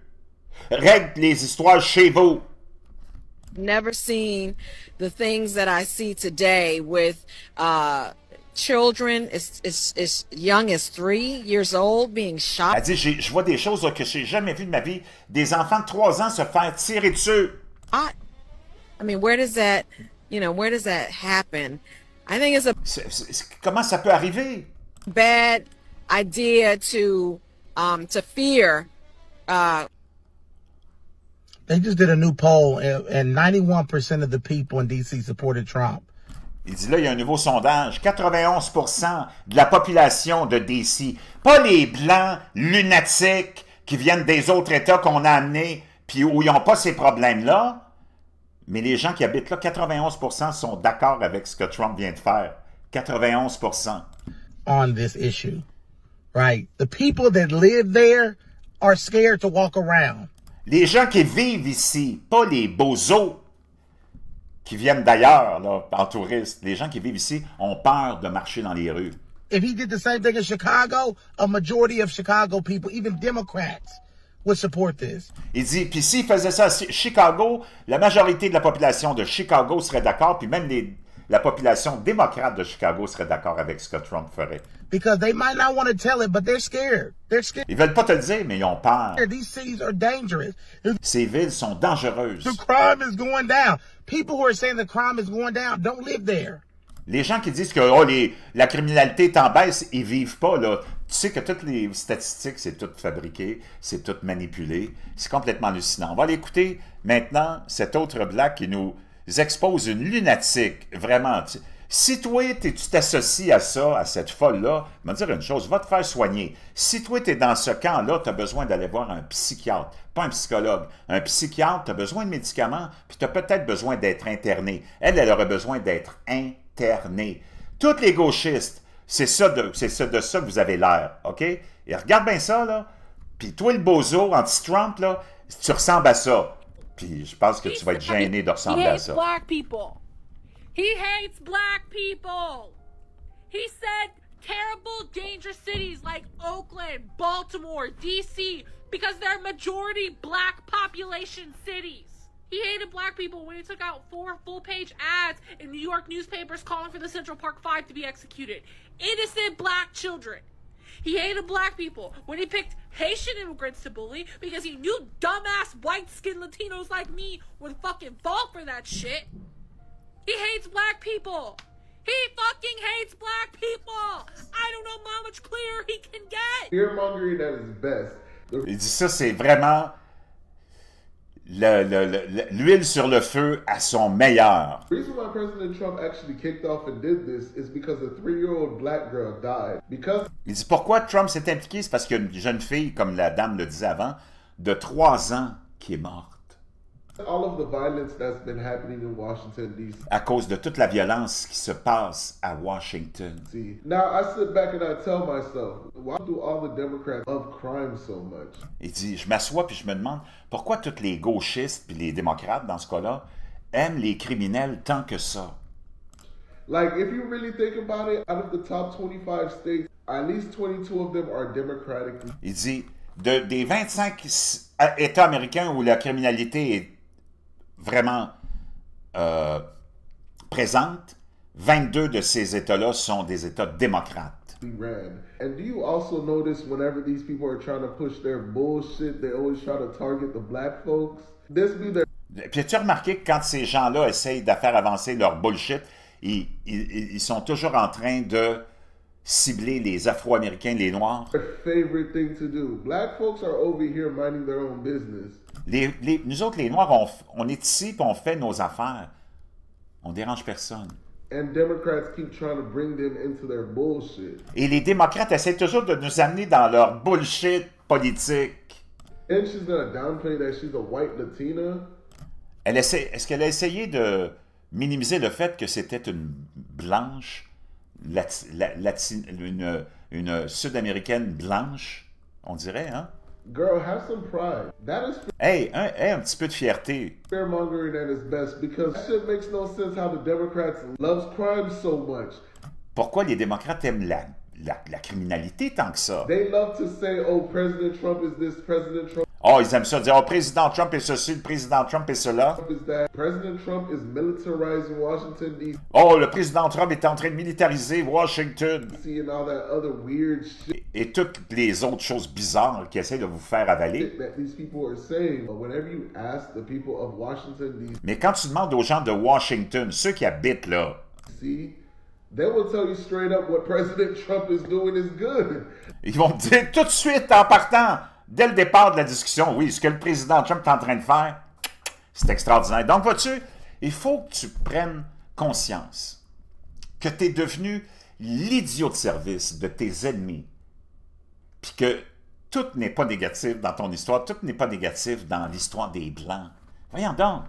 Règle les histoires chez vous. Never seen the things that I see today with children as young as 3 years old being shot. Elle dit, je vois des choses là, que j'ai jamais vues de ma vie. Des enfants de 3 ans se faire tirer dessus. I mean, where does that happen? I think it's a comment ça peut arriver? Bad idea to fear. They just did a new poll, and 91% of the people in D.C. supported Trump. Il dit là, il y a un nouveau sondage. 91% de la population de D.C., pas les Blancs lunatiques qui viennent des autres États qu'on a amenés, puis où ils n'ont pas ces problèmes-là, mais les gens qui habitent là, 91% sont d'accord avec ce que Trump vient de faire. 91%. On this issue, right? The people that live there are scared to walk around. Les gens qui vivent ici, pas les bozos qui viennent d'ailleurs, là, en touristes. Les gens qui vivent ici ont peur de marcher dans les rues. If he did the same thing in Chicago, a majority of Chicago people, even Democrats, would support this. Il dit, puis s'il faisait ça à Chicago, la majorité de la population de Chicago serait d'accord, puis même la population démocrate de Chicago serait d'accord avec ce que Trump ferait. Because they might not want to tell it, but they're scared. They're scared. Ils veulent pas te le dire, mais ils ont peur. These cities are dangerous. Ces villes sont dangereuses. The crime is going down. People who are saying the crime is going down don't live there. Les gens qui disent que la criminalité est en baisse, ils vivent pas, là. Tu sais que toutes les statistiques, c'est tout fabriqué, c'est tout manipulé. C'est complètement hallucinant. On va aller écouter maintenant cet autre black qui nous expose une lunatique, vraiment. Si toi, tu t'associes à ça, à cette folle-là, je vais te dire une chose, va te faire soigner. Si toi, tu es dans ce camp-là, tu as besoin d'aller voir un psychiatre, pas un psychologue. Un psychiatre, tu as besoin de médicaments, puis tu as peut-être besoin d'être interné. Elle aurait besoin d'être internée. Toutes les gauchistes, c'est de ça que vous avez l'air, OK? Et regarde bien ça, là. Puis toi, le bozo anti-Trump, là, tu ressembles à ça. Puis je pense que tu vas être gêné de ressembler à ça. Black people. He hates black people. He said terrible, dangerous cities like Oakland, Baltimore, D.C. because they're majority black population cities. He hated black people when he took out 4 full-page ads in New York newspapers calling for the Central Park 5 to be executed. Innocent black children. He hated black people when he picked Haitian immigrants to bully because he knew dumbass white-skinned Latinos like me would fucking fall for that shit. He hates black people. He fucking hates black people. I don't know how much clearer he can get. Fear-mongering at his best. Il dit ça, c'est vraiment l'huile sur le feu à son meilleur. The reason why President Trump actually kicked off and did this is because a 3-year-old black girl died. Il dit pourquoi Trump s'est impliqué, c'est parce qu'il y a une jeune fille, comme la dame le disait avant, de 3 ans qui est morte. All of the violence that's been happening in Washington, D.C. À cause de toute la violence qui se passe à Washington. Now I sit back and I tell myself, why do all the Democrats love crime so much? Il dit, je m'assois puis je me demande pourquoi tous les gauchistes puis les démocrates dans ce cas-là aiment les criminels tant que ça. Like if you really think about it, out of the top 25 states, at least 22 of them are Democratic. Il dit des 25 États américains où la criminalité est vraiment présente, 22 de ces États-là sont des États démocrates. And do you also notice whenever these people are trying to push their bullshit, they always try to target the black folks? Puis as-tu remarqué que quand ces gens-là essayent de faire avancer leur bullshit, ils sont toujours en train de cibler les Afro-Américains, les Noirs? Their favorite thing to do. Black folks are over here minding their own business. Nous autres, les Noirs, on est ici et on fait nos affaires. On dérange personne. And Democrats keep trying to bring them into their bullshit. Et les démocrates essaient toujours de nous amener dans leur bullshit politique. And she's gonna downplay that she's a white Latina. Est-ce qu'elle a essayé de minimiser le fait que c'était une blanche, une sud-américaine blanche, on dirait, hein? Girl, have some pride. That is Hey, un petit peu de fierté. fear-mongering at its best because that shit makes no sense how the Democrats loves crime so much. Pourquoi les démocrates aiment la criminalité tant que ça? They love to say, oh, President Trump is this, President Trump Oh, ils aiment ça dire, oh, président Trump est ceci, le président Trump est cela. is that. President Trump is militarizing Washington, D.C. Oh, le président Trump est en train de militariser Washington. and all that other weird shit Et toutes les autres choses bizarres qui essaient de vous faire avaler. that these people are saying. But whenever you ask the people of Washington, Mais quand tu demandes aux gens de Washington, ceux qui habitent là, D.C., they will tell you straight up what President Trump is doing is good. ils vont te dire tout de suite en partant, dès le départ de la discussion, oui, ce que le président Trump est en train de faire, c'est extraordinaire. Donc, vois-tu, il faut que tu prennes conscience que tu es devenu l'idiot de service de tes ennemis, puis que tout n'est pas négatif dans ton histoire, tout n'est pas négatif dans l'histoire des Blancs. Voyons donc.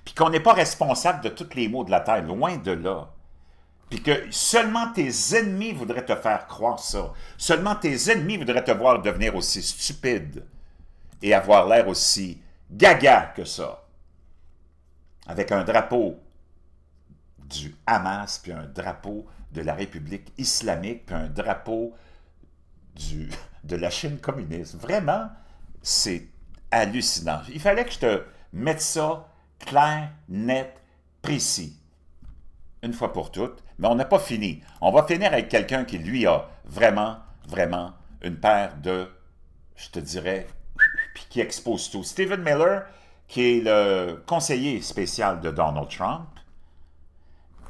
Puis qu'on n'est pas responsable de tous les maux de la terre, loin de là. Puis que seulement tes ennemis voudraient te faire croire ça. Seulement tes ennemis voudraient te voir devenir aussi stupide et avoir l'air aussi gaga que ça. Avec un drapeau du Hamas, puis un drapeau de la République islamique, puis un drapeau de la Chine communiste. Vraiment, c'est hallucinant. Il fallait que je te mette ça clair, net, précis. Une fois pour toutes. Mais on n'a pas fini. On va finir avec quelqu'un qui, lui, a vraiment, vraiment une paire de, je te dirais, puis qui expose tout. Stephen Miller, qui est le conseiller spécial de Donald Trump.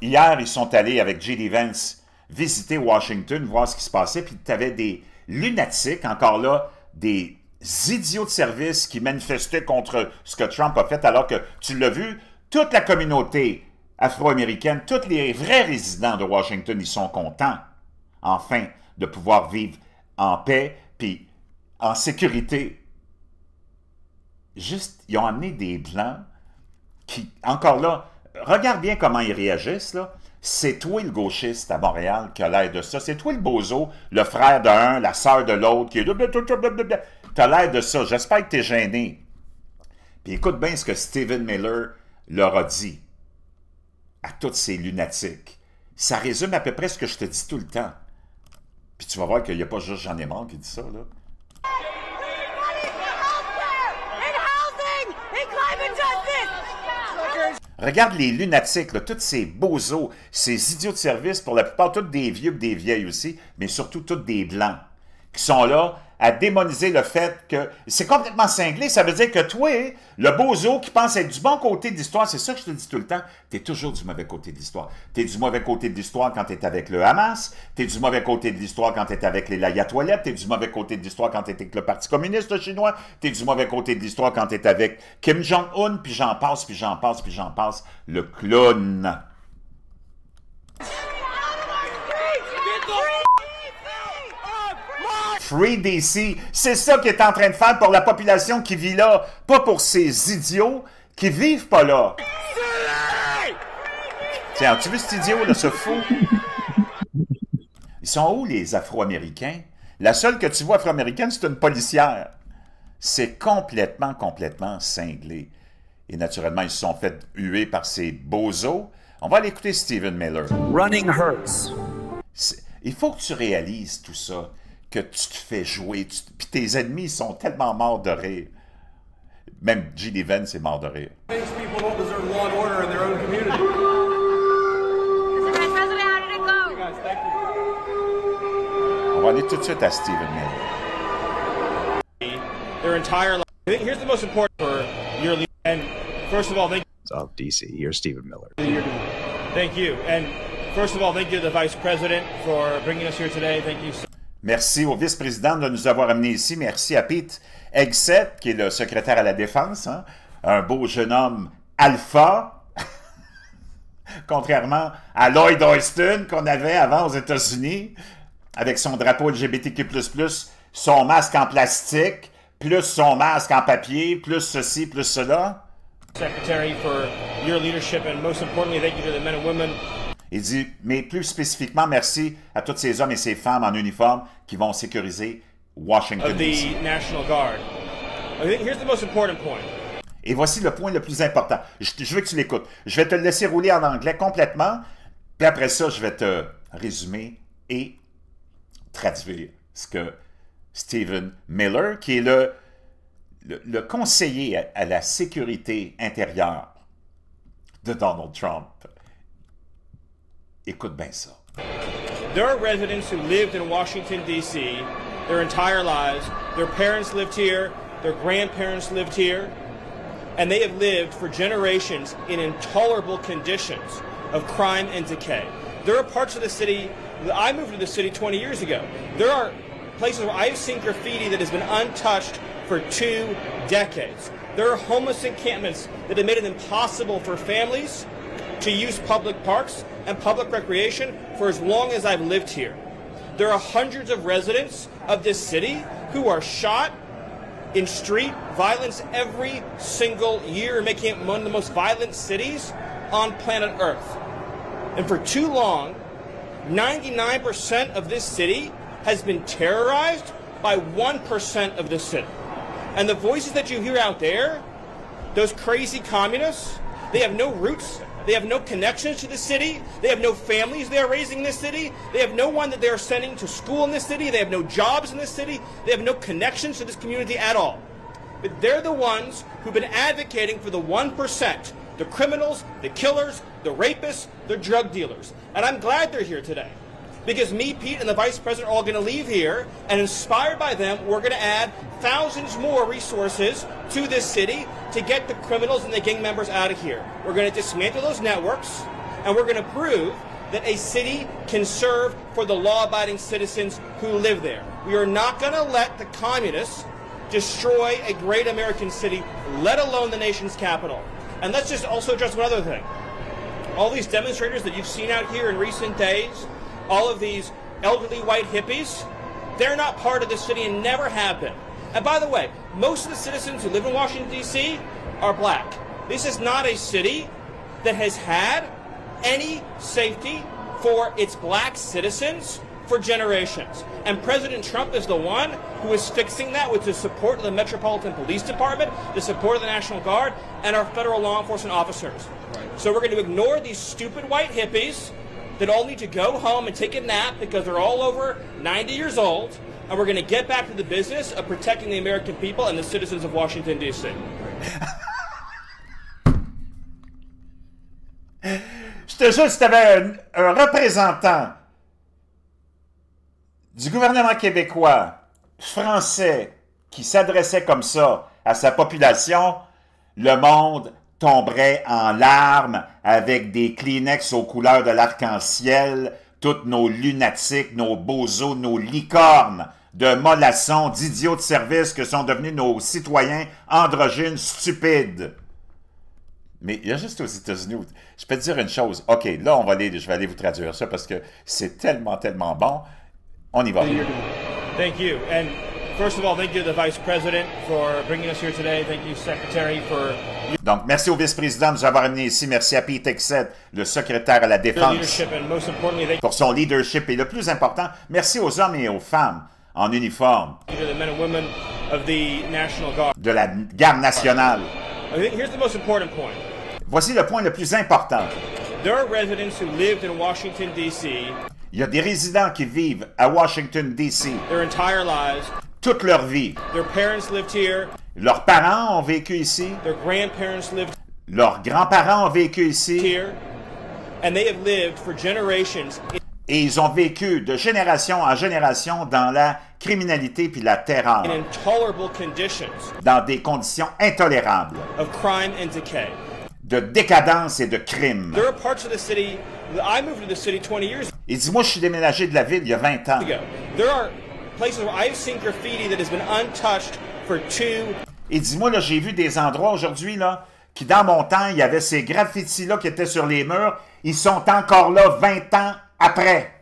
Hier, ils sont allés avec J.D. Vance visiter Washington, voir ce qui se passait, puis tu avais des lunatiques, encore là, des idiots de service qui manifestaient contre ce que Trump a fait, alors que, tu l'as vu, toute la communauté afro-américaine, tous les vrais résidents de Washington, ils sont contents, enfin, de pouvoir vivre en paix, puis en sécurité. Juste, ils ont amené des Blancs qui, encore là, regarde bien comment ils réagissent, là. C'est toi le gauchiste à Montréal qui a l'air de ça. C'est toi le bozo, le frère d'un, la sœur de l'autre, qui est... T'as l'air de ça. J'espère que t'es gêné. Puis écoute bien ce que Stephen Miller leur a dit à tous ces lunatiques. Ça résume à peu près ce que je te dis tout le temps. Puis tu vas voir qu'il n'y a pas juste Jean Aymar qui dit ça, là. Regarde les lunatiques, là, tous ces bozos, ces idiots de service, pour la plupart, tous des vieux et des vieilles aussi, mais surtout tous des Blancs, qui sont là à démoniser le fait que c'est complètement cinglé. Ça veut dire que toi, le bozo qui pense être du bon côté de l'histoire, c'est ça que je te dis tout le temps, tu es toujours du mauvais côté de l'histoire. Tu es du mauvais côté de l'histoire quand tu es avec le Hamas, tu es du mauvais côté de l'histoire quand tu es avec les Ayatollahs, tu es du mauvais côté de l'histoire quand tu es avec le Parti communiste chinois, tu es du mauvais côté de l'histoire quand tu es avec Kim Jong-un, puis j'en passe, puis j'en passe, puis j'en passe, le clown. Free DC, c'est ça qu'il est en train de faire pour la population qui vit là, pas pour ces idiots qui vivent pas là. Tiens, as-tu vu cet idiot là, ce fou? Ils sont où les Afro-Américains? La seule que tu vois afro-américaine, c'est une policière. C'est complètement, complètement cinglé. Et naturellement, ils se sont fait huer par ces bozos. On va aller écouter Stephen Miller. Running hurts. Il faut que tu réalises tout ça, que tu te fais jouer, puis tes ennemis sont tellement morts de rire. Même J.D. Vance est mort de rire. On va aller tout de suite à Stephen Miller. Their entire life. I think here's the most important for your leader. And first of all, thank you. Of DC, here's Stephen Miller. Thank you. And first of all, thank you to the Vice President for bringing us here today. Thank you. Merci au vice-président de nous avoir amenés ici. Merci à Pete Hegseth, qui est le secrétaire à la Défense, hein? Un beau jeune homme alpha. Contrairement à Lloyd Austin qu'on avait avant aux États-Unis, avec son drapeau LGBTQ++, son masque en plastique, plus son masque en papier, plus ceci, plus cela. Secretary, for your leadership, and most importantly, thank you to the men and women. Il dit, mais plus spécifiquement, merci à tous ces hommes et ces femmes en uniforme qui vont sécuriser Washington, D.C. National Guard. I think here's the most important point. Et voici le point le plus important. Je veux que tu l'écoutes. Je vais te le laisser rouler en anglais complètement, puis après ça, je vais te résumer et traduire ce que Stephen Miller, qui est le conseiller à la sécurité intérieure de Donald Trump. Écoute bien ça. There are residents who lived in Washington, D.C. their entire lives. Their parents lived here. Their grandparents lived here. And they have lived for generations in intolerable conditions of crime and decay. There are parts of the city, I moved to the city 20 years ago. There are places where I've seen graffiti that has been untouched for 2 decades. There are homeless encampments that have made it impossible for families to use public parks and public recreation for as long as I've lived here. There are hundreds of residents of this city who are shot in street violence every single year, making it one of the most violent cities on planet Earth. And for too long, 99% of this city has been terrorized by 1% of the city. And the voices that you hear out there, those crazy communists, they have no roots, they have no connections to the city, they have no families they are raising in this city, they have no one that they are sending to school in this city, they have no jobs in this city, they have no connections to this community at all. But they're the ones who've been advocating for the 1%, the criminals, the killers, the rapists, the drug dealers. And I'm glad they're here today. Because me, Pete, and the Vice President are all going to leave here, and inspired by them, we're going to add thousands more resources to this city to get the criminals and the gang members out of here. We're going to dismantle those networks, and we're going to prove that a city can serve for the law-abiding citizens who live there. We are not going to let the communists destroy a great American city, let alone the nation's capital. And let's just also address one other thing. All these demonstrators that you've seen out here in recent days, all of these elderly white hippies, they're not part of the city and never have been. And by the way, most of the citizens who live in Washington, D.C. are black. This is not a city that has had any safety for its black citizens for generations. And President Trump is the one who is fixing that with the support of the Metropolitan Police Department, the support of the National Guard, and our federal law enforcement officers. Right. So we're going to ignore these stupid white hippies that all need to go home and take a nap because they're all over 90 years old, and we're going to get back to the business of protecting the American people and the citizens of Washington, D.C. Je te jure, si tu avais un représentant du gouvernement québécois, français, qui s'adressait comme ça à sa population, le monde tomberait en larmes avec des Kleenex aux couleurs de l'arc-en-ciel, tous nos lunatiques, nos bozos, nos licornes de mollassons, d'idiots de service que sont devenus nos citoyens androgynes stupides. Mais il y a juste aux États-Unis, je peux te dire une chose. OK, là, je vais aller vous traduire ça parce que c'est tellement, tellement bon. On y va. Thank you. And first of all, thank you to the Vice President for bringing us here today. Thank you, Secretary, for... Donc, merci au vice-président de nous avoir amenés ici. Merci à Pete Hegseth, le secrétaire à la Défense, pour son leadership. Et le plus important, merci aux hommes et aux femmes en uniforme de la Garde nationale. Here's the most important point. Voici le point le plus important. There are residents who lived in Washington, D.C. Il y a des résidents qui vivent à Washington, D.C. their entire lives. Toute leur vie. Their parents lived here. Leurs parents ont vécu ici. Their grandparents lived Leurs grands-parents ont vécu ici. Here. And they have lived for generations. Et ils ont vécu de génération en génération dans la criminalité puis la terreur. In intolerable conditions. Dans des conditions intolérables. Of crime and decay. De décadence et de crime. There are parts of the city. I moved to the city 20 years ago. Il dit, moi, je suis déménagé de la ville il y a 20 ans. There are places where I've seen graffiti that has been untouched for 2. Il dit, moi, là, j'ai vu des endroits aujourd'hui, là, qui dans mon temps, il y avait ces graffitis-là qui étaient sur les murs, ils sont encore là 20 ans après.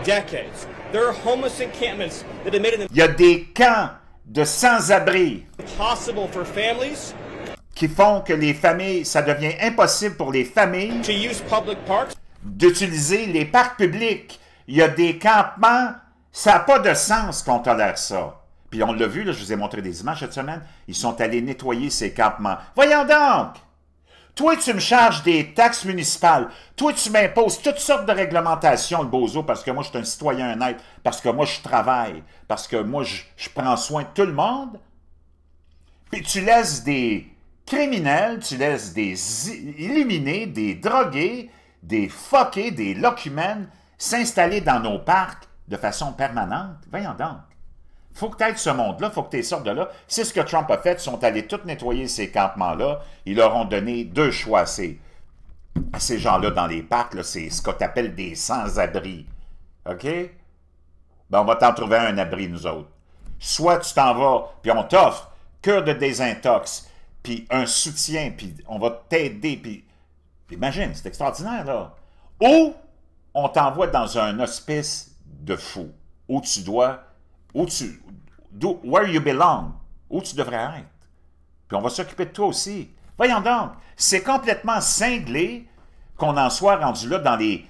Decades. There are homeless encampments that have made it Il y a des camps de sans-abri impossible for families qui font que les familles, ça devient impossible pour les familles to use public parks. D'utiliser les parcs publics. Il y a des campements, ça n'a pas de sens qu'on tolère ça. Puis on l'a vu, là, je vous ai montré des images cette semaine, ils sont allés nettoyer ces campements. Voyons donc! Toi, tu me charges des taxes municipales. Toi, tu m'imposes toutes sortes de réglementations, le bozo, parce que moi, je suis un citoyen honnête, parce que moi, je travaille, parce que moi, je prends soin de tout le monde. Puis tu laisses des criminels, tu laisses des illuminés, des drogués, des fuckés, des locumènes s'installer dans nos parcs de façon permanente. Voyons donc. Faut que tu aies ce monde-là, faut que tu sortes de là. C'est ce que Trump a fait. Ils sont allés tous nettoyer ces campements-là. Ils leur ont donné 2 choix à ces gens-là dans les parcs. C'est ce qu'on appelle des sans-abri. OK? Ben, on va t'en trouver un abri, nous autres. Soit tu t'en vas, puis on t'offre cure de désintox, puis un soutien, puis on va t'aider, puis imagine, c'est extraordinaire, là. Ou on t'envoie dans un hospice de fou, où tu dois, where you belong, où tu devrais être. Puis on va s'occuper de toi aussi. Voyons donc, c'est complètement cinglé qu'on en soit rendu là dans les...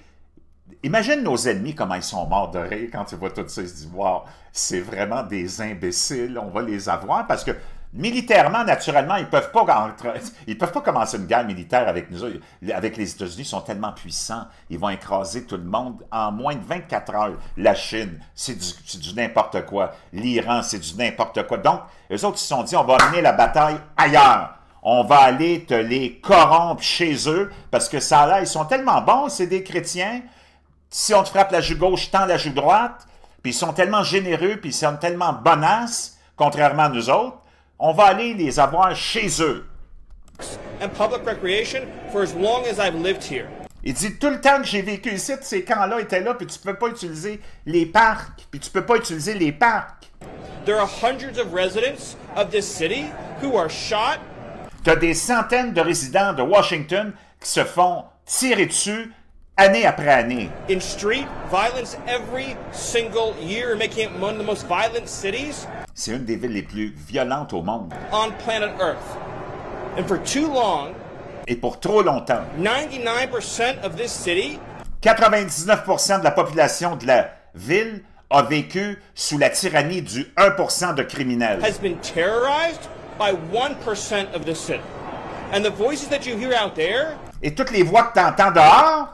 Imagine nos ennemis, comment ils sont morts de rire quand ils voient tout ça, ils se disent « Wow, c'est vraiment des imbéciles, on va les avoir. » Parce que militairement, naturellement, ils ne peuvent pas commencer une guerre militaire avec nous. Avec les États-Unis, ils sont tellement puissants. Ils vont écraser tout le monde en moins de 24 heures. La Chine, c'est du n'importe quoi. L'Iran, c'est du n'importe quoi. Donc, eux autres, ils se sont dit, on va mener la bataille ailleurs. On va aller te les corrompre chez eux, parce que ça là, ils sont tellement bons, c'est des chrétiens. Si on te frappe la joue gauche, tends la joue droite. Puis ils sont tellement généreux, puis ils sont tellement bonasses, contrairement à nous autres. On va aller les avoir chez eux. And public recreation for as long as I've lived here. Il dit, tout le temps que j'ai vécu ici, ces camps-là étaient là, puis tu ne peux pas utiliser les parcs, puis tu ne peux pas utiliser les parcs. There are hundreds of residents of this city who are shot. Tu as des centaines de résidents de Washington qui se font tirer dessus année après année. In street violence every single year, making it one of the most violent cities. C'est une des villes les plus violentes au monde. On planet Earth. And for too long, et pour trop longtemps, 99% of this city, 99% de la population de la ville a vécu sous la tyrannie du 1% de criminels. Has been terrorized by 1% of the city. And the voices that you hear out there, et toutes les voix que tu entends dehors,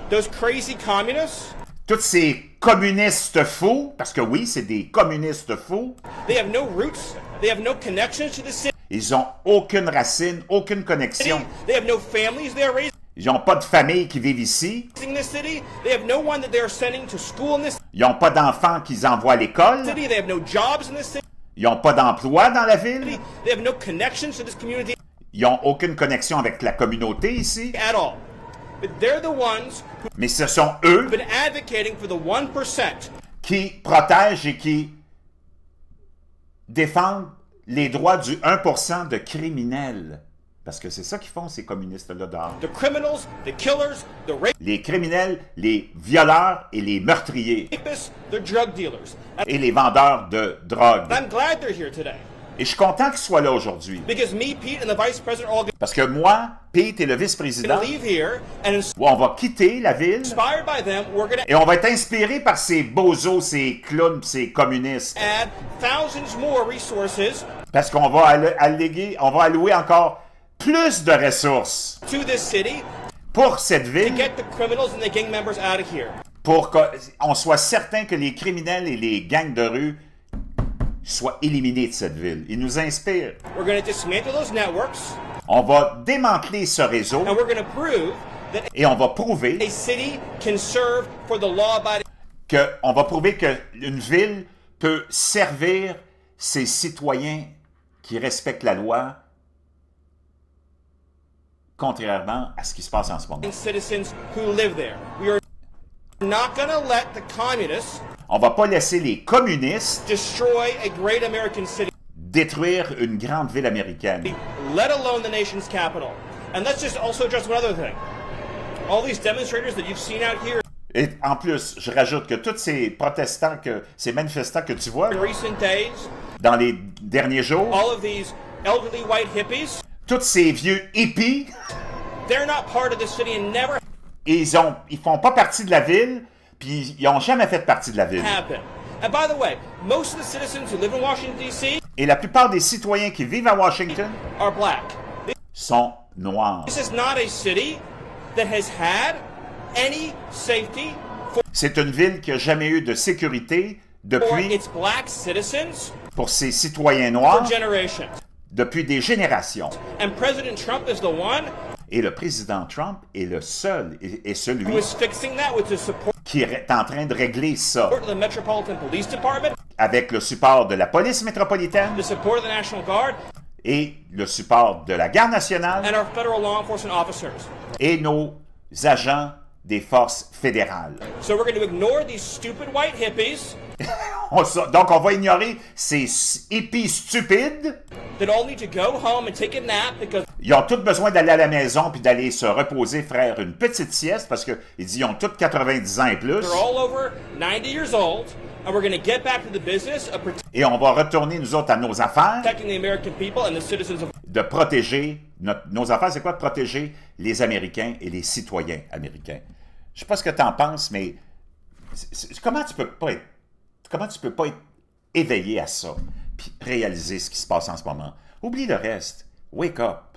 those crazy communists, tous ces communistes fous, parce que oui, c'est des communistes fous. They have no roots, they have no connections to the city. Ils n'ont aucune racine, aucune connexion. They have no families they are raising. Ils n'ont pas de famille qui vivent ici. They have no one that they are sending to school in this city. Ils n'ont pas d'enfants qu'ils envoient à l'école. They have no jobs in this city. Ils n'ont pas d'emploi dans la ville. They have no connections to this community. Ils n'ont aucune connexion avec la communauté ici. At all. But they're the ones who mais ce sont eux been advocating for the 1% qui protègent et qui défendent les droits du 1% de criminels. Parce que c'est ça qu'ils font, ces communistes-là dehors. The criminals, the killers, the les criminels, les violeurs et les meurtriers. Rapists, the drug dealers. Et les vendeurs de drogue. I'm glad they're here today. Et je suis content qu'ils soient là aujourd'hui. Parce que moi, Pete et le vice-président, on va quitter la ville et on va être inspiré par ces bozos, ces clowns, ces communistes. Parce qu'on va allouer encore plus de ressources pour cette ville, pour qu'on soit certain que les criminels et les gangs de rue soient éliminés de cette ville. Ils nous inspirent. On va démanteler ce réseau et on va prouver qu'une ville peut servir ses citoyens qui respectent la loi, contrairement à ce qui se passe en ce moment. On ne va pas laisser les communistes détruire une grande ville américaine. let alone the nation's capital. And let's just also address one other thing. All these demonstrators that you've seen out here. Et en plus, je rajoute que tous ces protestants, ces manifestants que tu vois là, dans les derniers jours, all of these elderly white hippies, tous ces vieux hippies, they're not part of the city and never. Ils font pas partie de la ville, puis ils ont jamais fait partie de la ville. And by the way, most of the citizens who live in Washington D.C. Et la plupart des citoyens qui vivent à Washington are black. Sont noirs. This is not a city that has had any safety for. C'est une ville qui a jamais eu de sécurité depuis its black citizens pour ses citoyens noirs for generations. Depuis des générations. And President Trump is the one. Et le président Trump est le seul et celui qui est en train de régler ça avec le support de la police métropolitaine et le support de la Garde nationale et nos agents des forces fédérales. Donc on va ignorer ces hippies stupides. Ils ont tous besoin d'aller à la maison puis d'aller se reposer, faire une petite sieste parce qu'ils ont tous 90 ans et plus. Et on va retourner, nous autres, à nos affaires. De protéger, nos affaires, c'est quoi? De protéger les Américains et les citoyens américains. Je ne sais pas ce que tu en penses, mais comment tu peux pas être éveillé à ça puis réaliser ce qui se passe en ce moment? Oublie le reste. Wake up.